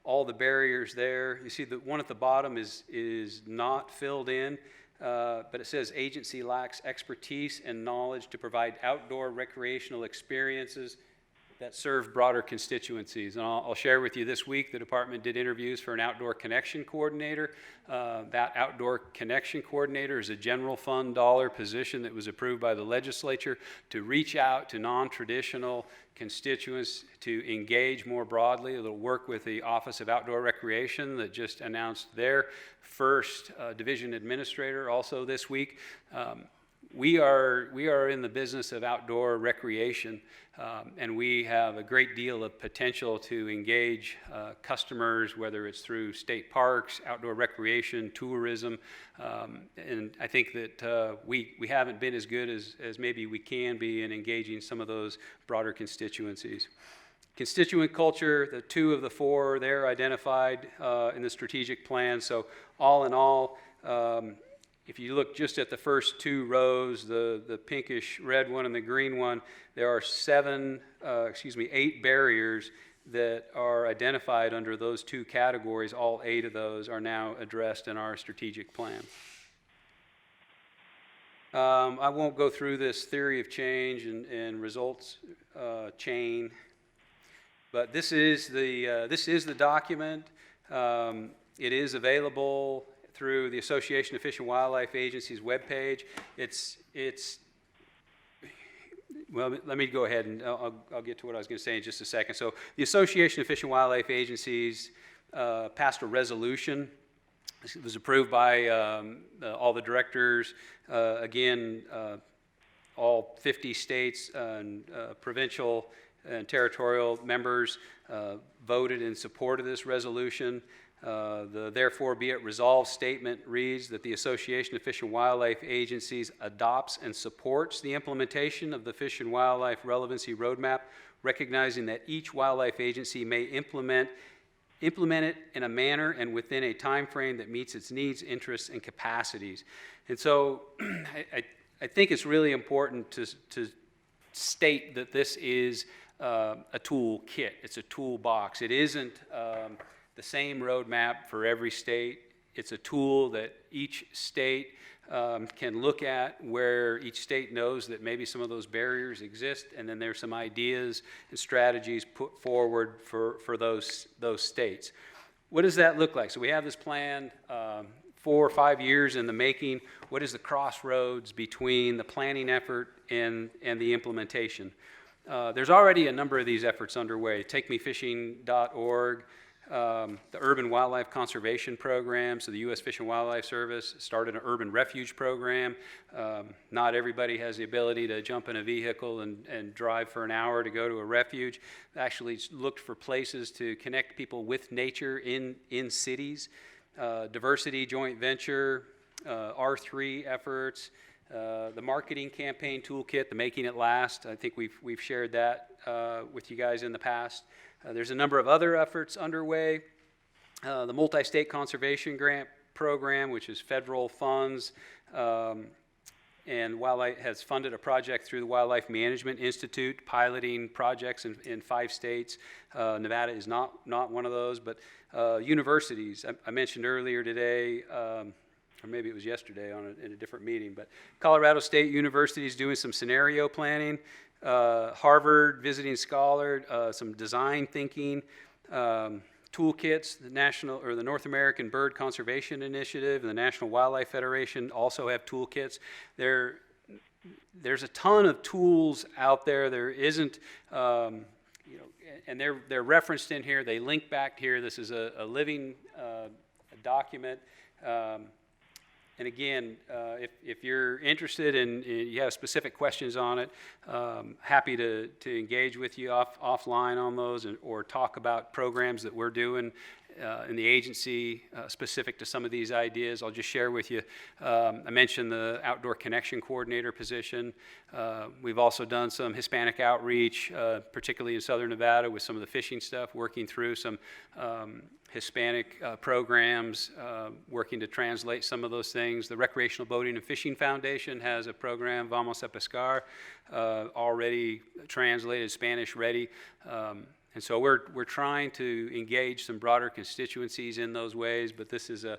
all the barriers there. You see the one at the bottom is not filled in, but it says agency lacks expertise and knowledge to provide outdoor recreational experiences that serve broader constituencies. And I'll share with you this week, the department did interviews for an outdoor connection coordinator. That outdoor connection coordinator is a general fund dollar position that was approved by the legislature to reach out to non-traditional constituents to engage more broadly. It'll work with the Office of Outdoor Recreation that just announced their first division administrator also this week. We are in the business of outdoor recreation, and we have a great deal of potential to engage customers, whether it's through state parks, outdoor recreation, tourism, and I think that we haven't been as good as maybe we can be in engaging some of those broader constituencies. Constituent culture, the 2 of the 4 there identified in the strategic plan. So all in all, if you look just at the first two rows, the pinkish red one and the green one, there are 8 barriers that are identified under those two categories. All 8 of those are now addressed in our strategic plan. I won't go through this theory of change and results chain, but this is the document. It is available through the Association of Fish and Wildlife Agencies webpage. Well, let me go ahead and I'll get to what I was going to say in just a second. So the Association of Fish and Wildlife Agencies passed a resolution. It was approved by all the directors, all 50 states and provincial and territorial members voted in support of this resolution. The therefore be it resolved statement reads that the Association of Fish and Wildlife Agencies adopts and supports the implementation of the Fish and Wildlife Relevancy Roadmap, recognizing that each wildlife agency may implement it in a manner and within a time frame that meets its needs, interests, and capacities. And so I think it's really important to state that this is a tool kit. It's a toolbox. It isn't the same roadmap for every state. It's a tool that each state can look at, where each state knows that maybe some of those barriers exist, and then there's some ideas and strategies put forward for those states. What does that look like? So we have this plan, 4 or 5 years in the making. What is the crossroads between the planning effort and the implementation? There's already a number of these efforts underway. TakeMeFishing.org, the Urban Wildlife Conservation Program. So the U.S. Fish and Wildlife Service started an urban refuge program. Not everybody has the ability to jump in a vehicle and drive for an hour to go to a refuge. Actually looked for places to connect people with nature in cities. Diversity Joint Venture, R3 efforts, the marketing campaign toolkit, the Making It Last. I think we've shared that with you guys in the past. There's a number of other efforts underway. The Multi-State Conservation Grant Program, which is federal funds, and Wildlife has funded a project through the Wildlife Management Institute, piloting projects in 5 states. Nevada is not one of those, but universities. I mentioned earlier today, or maybe it was yesterday in a different meeting, but Colorado State University is doing some scenario planning. Harvard visiting scholar, some design thinking, toolkits. The North American Bird Conservation Initiative and the National Wildlife Federation also have toolkits. There's a ton of tools out there. There isn't, and they're referenced in here. They link back here. This is a living document. And again, if you're interested and you have specific questions on it, happy to engage with you offline on those, or talk about programs that we're doing in the agency specific to some of these ideas. I'll just share with you. I mentioned the Outdoor Connection Coordinator position. We've also done some Hispanic outreach, particularly in Southern Nevada with some of the fishing stuff, working through some Hispanic programs, working to translate some of those things. The Recreational Boating and Fishing Foundation has a program, Vamos a Pescar, already translated, Spanish ready. And so we're trying to engage some broader constituencies in those ways, but this is a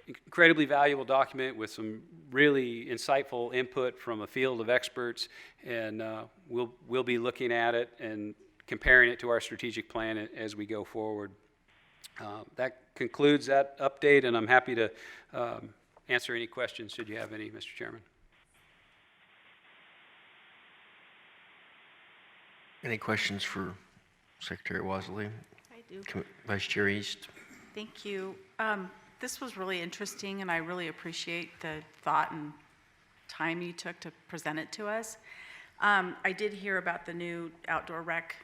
incredibly valuable document with some really insightful input from a field of experts, and we'll be looking at it and comparing it to our strategic plan as we go forward. That concludes that update, and I'm happy to answer any questions should you have any, Mr. Chairman. Any questions for Secretary Wasley? I do. Vice Chair East? Thank you. This was really interesting, and I really appreciate the thought and time you took to present it to us. I did hear about the new outdoor rec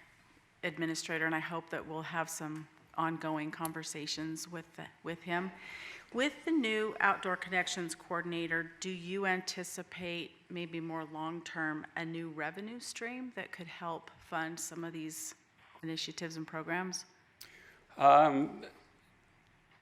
administrator, and I hope that we'll have some ongoing conversations with him. With the new Outdoor Connections Coordinator, do you anticipate maybe more long-term a new revenue stream that could help fund some of these initiatives and programs?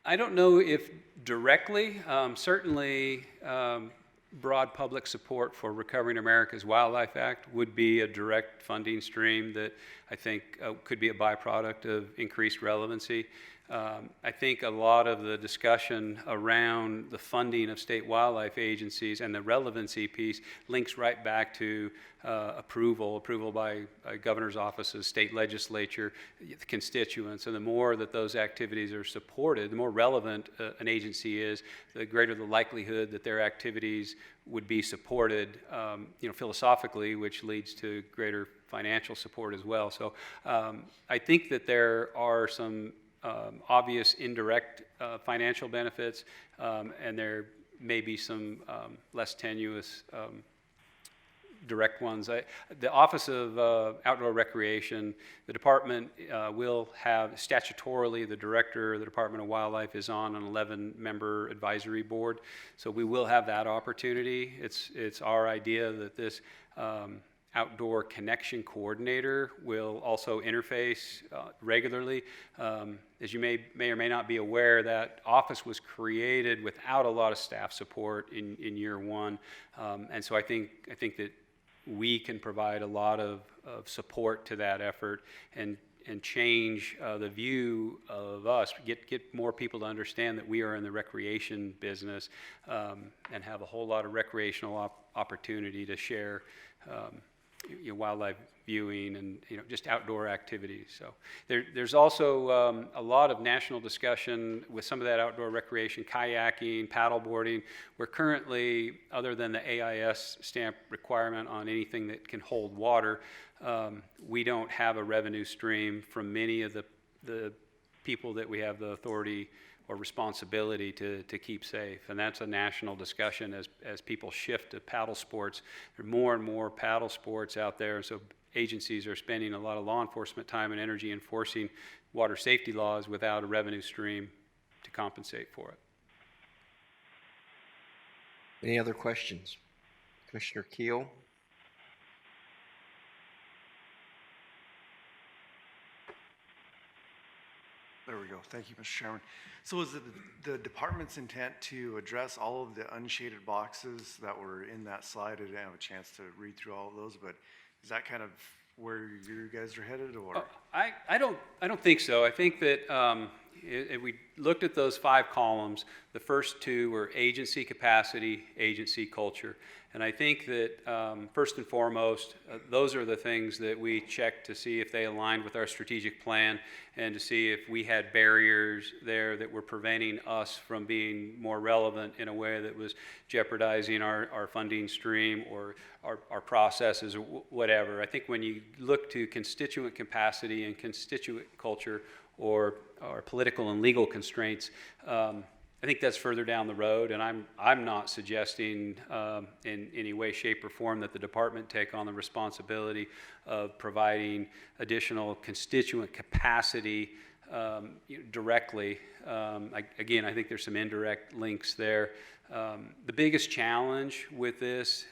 I don't know if directly, certainly broad public support for Recovering America's Wildlife Act would be a direct funding stream that I think could be a byproduct of increased relevancy. I think a lot of the discussion around the funding of state wildlife agencies and the relevancy piece links right back to approval by governor's offices, state legislature, the constituents. And the more that those activities are supported, the more relevant an agency is, the greater the likelihood that their activities would be supported, philosophically, which leads to greater financial support as well. So I think that there are some obvious indirect financial benefits, and there may be some less tenuous direct ones. The Office of Outdoor Recreation, the department will have statutorily, the director of the Department of Wildlife is on an 11-member advisory board, so we will have that opportunity. It's our idea that this outdoor connection coordinator will also interface regularly. As you may or may not be aware, that office was created without a lot of staff support in year one, and so I think that we can provide a lot of support to that effort and change the view of us, get more people to understand that we are in the recreation business, and have a whole lot of recreational opportunity to share wildlife viewing and just outdoor activities. So there's also a lot of national discussion with some of that outdoor recreation, kayaking, paddleboarding. We're currently, other than the AIS stamp requirement on anything that can hold water, we don't have a revenue stream from many of the people that we have the authority or responsibility to keep safe. And that's a national discussion as people shift to paddle sports. There are more and more paddle sports out there, so agencies are spending a lot of law enforcement time and energy enforcing water safety laws without a revenue stream to compensate for it. Any other questions? Commissioner Keel? There we go. Thank you, Mr. Chairman. So is it the department's intent to address all of the unshaded boxes that were in that slide? I didn't have a chance to read through all of those, but is that kind of where you guys are headed, or? I don't think so. I think that if we looked at those 5 columns, the first 2 were agency capacity, agency culture. And I think that first and foremost, those are the things that we check to see if they aligned with our strategic plan and to see if we had barriers there that were preventing us from being more relevant in a way that was jeopardizing our funding stream or our processes or whatever. I think when you look to constituent capacity and constituent culture or political and legal constraints, I think that's further down the road, and I'm not suggesting in any way, shape, or form that the department take on the responsibility of providing additional constituent capacity directly. Again, I think there's some indirect links there. The biggest challenge with this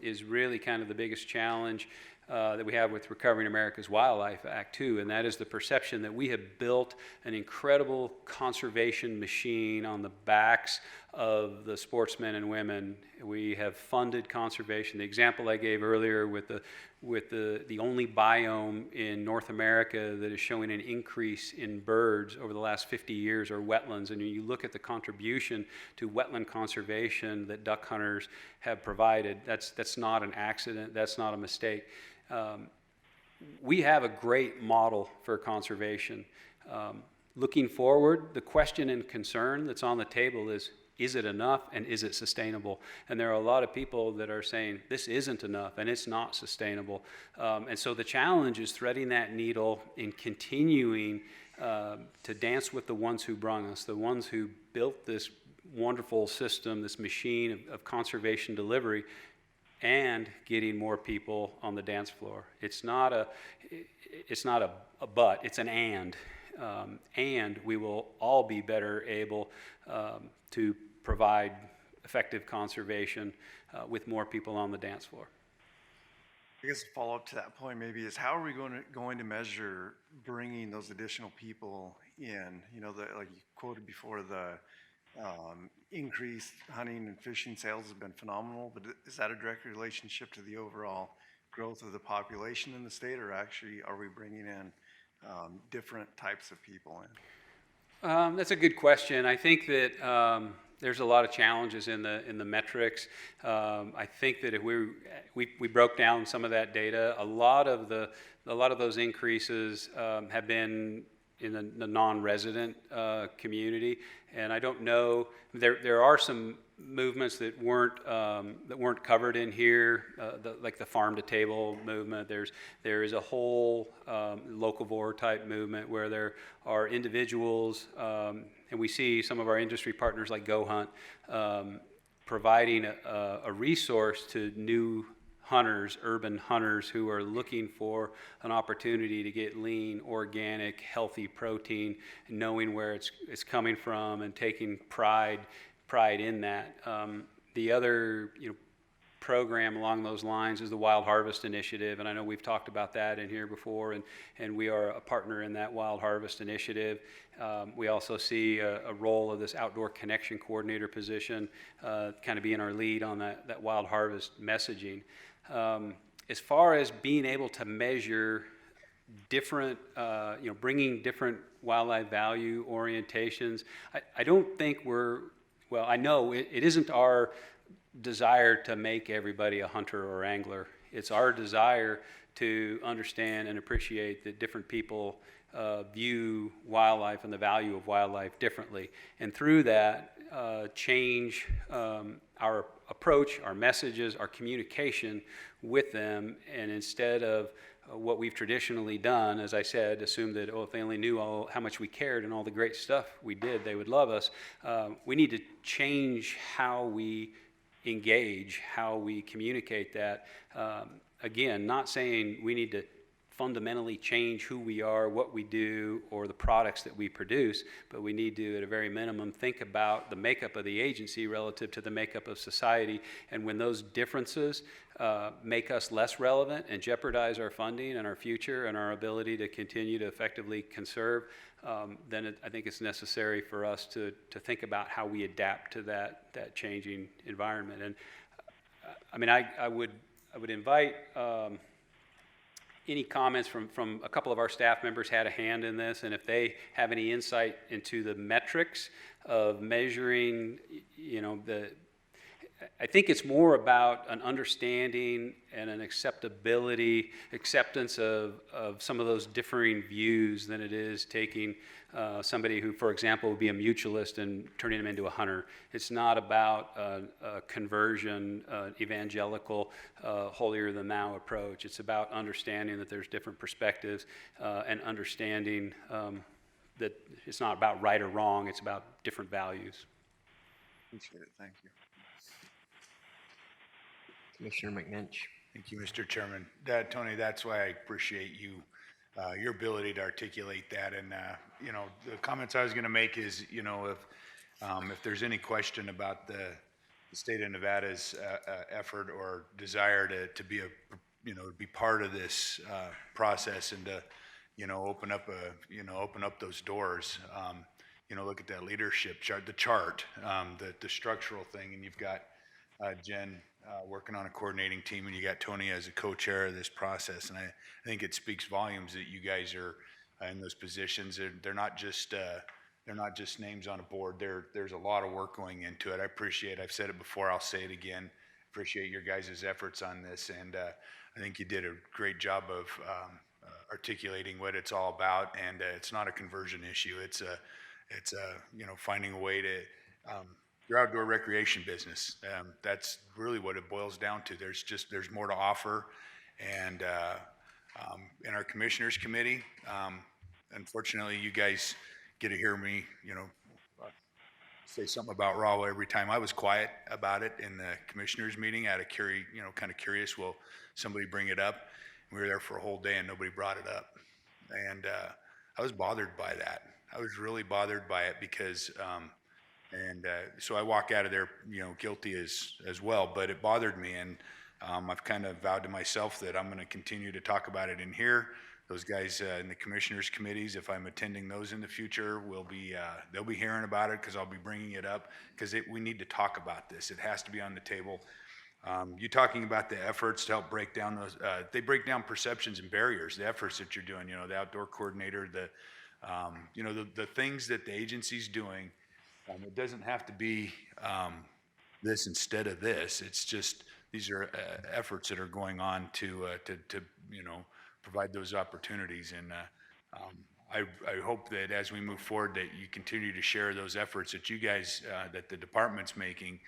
is really kind of the biggest challenge that we have with Recovering America's Wildlife Act too, and that is the perception that we have built an incredible conservation machine on the backs of the sportsmen and women. We have funded conservation. The example I gave earlier with the only biome in North America that is showing an increase in birds over the last 50 years are wetlands, and when you look at the contribution to wetland conservation that duck hunters have provided, that's not an accident, that's not a mistake. We have a great model for conservation. Looking forward, the question and concern that's on the table is it enough and is it sustainable? And there are a lot of people that are saying this isn't enough and it's not sustainable. And so the challenge is threading that needle and continuing to dance with the ones who brung us, the ones who built this wonderful system, this machine of conservation delivery, and getting more people on the dance floor. It's not a but, it's an and we will all be better able to provide effective conservation with more people on the dance floor. I guess a follow-up to that point maybe is how are we going to measure bringing those additional people in? You know, like you quoted before, the increased hunting and fishing sales has been phenomenal, but is that a direct relationship to the overall growth of the population in the state, or actually are we bringing in different types of people in? That's a good question. I think that there's a lot of challenges in the metrics. I think that if we broke down some of that data, a lot of those increases have been in the non-resident community, and I don't know. There are some movements that weren't covered in here, like the farm to table movement. There is a whole locavore type movement where there are individuals, and we see some of our industry partners like Go Hunt providing a resource to new hunters, urban hunters who are looking for an opportunity to get lean, organic, healthy protein, knowing where it's coming from and taking pride in that. The other program along those lines is the Wild Harvest Initiative, and I know we've talked about that in here before, and we are a partner in that Wild Harvest Initiative. We also see a role of this outdoor connection coordinator position, kind of being our lead on that Wild Harvest messaging. As far as being able to measure different, bringing different wildlife value orientations, I don't think I know it isn't our desire to make everybody a hunter or angler. It's our desire to understand and appreciate that different people view wildlife and the value of wildlife differently. And through that, change our approach, our messages, our communication with them, and instead of what we've traditionally done, as I said, assume that, if they only knew how much we cared and all the great stuff we did, they would love us. We need to change how we engage, how we communicate that. Again, not saying we need to fundamentally change who we are, what we do, or the products that we produce, but we need to, at a very minimum, think about the makeup of the agency relative to the makeup of society. And when those differences make us less relevant and jeopardize our funding and our future and our ability to continue to effectively conserve, then I think it's necessary for us to think about how we adapt to that changing environment. And I mean, I would invite any comments from a couple of our staff members had a hand in this, and if they have any insight into the metrics of measuring, I think it's more about an understanding and an acceptance of some of those differing views than it is taking somebody who, for example, would be a mutualist and turning them into a hunter. It's not about a conversion, evangelical, holier-than-thou approach. It's about understanding that there's different perspectives and understanding that it's not about right or wrong, it's about different values. Appreciate it, thank you. Commissioner McNinch. Thank you, Mr. Chairman. Tony, that's why I appreciate you, your ability to articulate that. And, the comments I was going to make is, if there's any question about the state of Nevada's effort or desire to be be part of this process and to, open up those doors, look at that leadership chart, the structural thing, and you've got Jen working on a coordinating team, and you got Tony as a co-chair of this process. And I think it speaks volumes that you guys are in those positions. They're not just names on a board. There's a lot of work going into it. I appreciate. I've said it before. I'll say it again. Appreciate your guys' efforts on this, and I think you did a great job of articulating what it's all about. And it's not a conversion issue. It's finding a way to your outdoor recreation business. That's really what it boils down to. There's more to offer. And in our commissioners committee, unfortunately, you guys get to hear me, say something about RAWA every time. I was quiet about it in the commissioners meeting. I had kind of curious, will somebody bring it up? We were there for a whole day and nobody brought it up. And I was bothered by that. I was really bothered by it because so I walk out of there, guilty as well, but it bothered me. And I've kind of vowed to myself that I'm going to continue to talk about it in here. those guys in the commissioners' committees, if I'm attending those in the future, they'll be hearing about it because I'll be bringing it up because we need to talk about this. It has to be on the table. You talking about the efforts to help break down those, they break down perceptions and barriers, the efforts that you're doing, the outdoor coordinator, the things that the agency's doing. It doesn't have to be this instead of this. It's just, these are efforts that are going on to provide those opportunities. And I hope that as we move forward that you continue to share those efforts that you guys, that the department's making,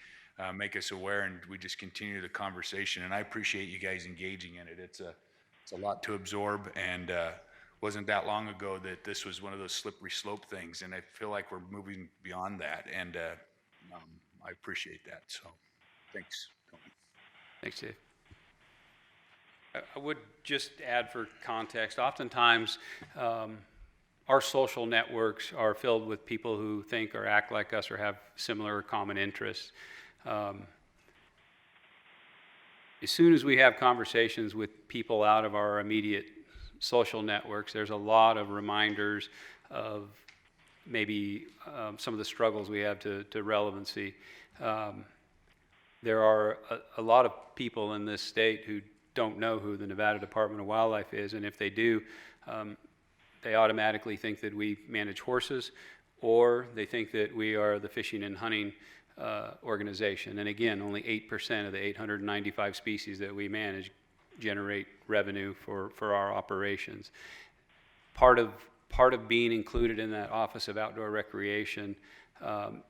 make us aware, and we just continue the conversation. And I appreciate you guys engaging in it. It's a lot to absorb, and wasn't that long ago that this was one of those slippery slope things, and I feel like we're moving beyond that, and I appreciate that. So thanks, Tony. Thanks, Dave. I would just add for context, oftentimes our social networks are filled with people who think or act like us or have similar or common interests. As soon as we have conversations with people out of our immediate social networks, there's a lot of reminders of maybe some of the struggles we have to relevancy. There are a lot of people in this state who don't know who the Nevada Department of Wildlife is, and if they do, they automatically think that we manage horses, or they think that we are the fishing and hunting organization. And again, only 8% of the 895 species that we manage generate revenue for our operations. Part of being included in that Office of Outdoor Recreation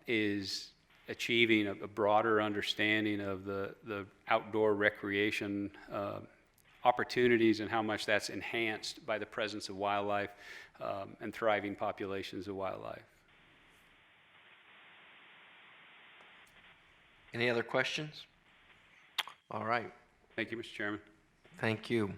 is achieving a broader understanding of the outdoor recreation opportunities and how much that's enhanced by the presence of wildlife and thriving populations of wildlife. Any other questions? All right. Thank you, Mr. Chairman. Thank you.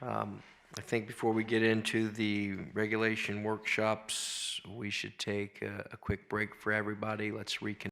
I think before we get into the regulation workshops, we should take a quick break for everybody. Let's reconnect.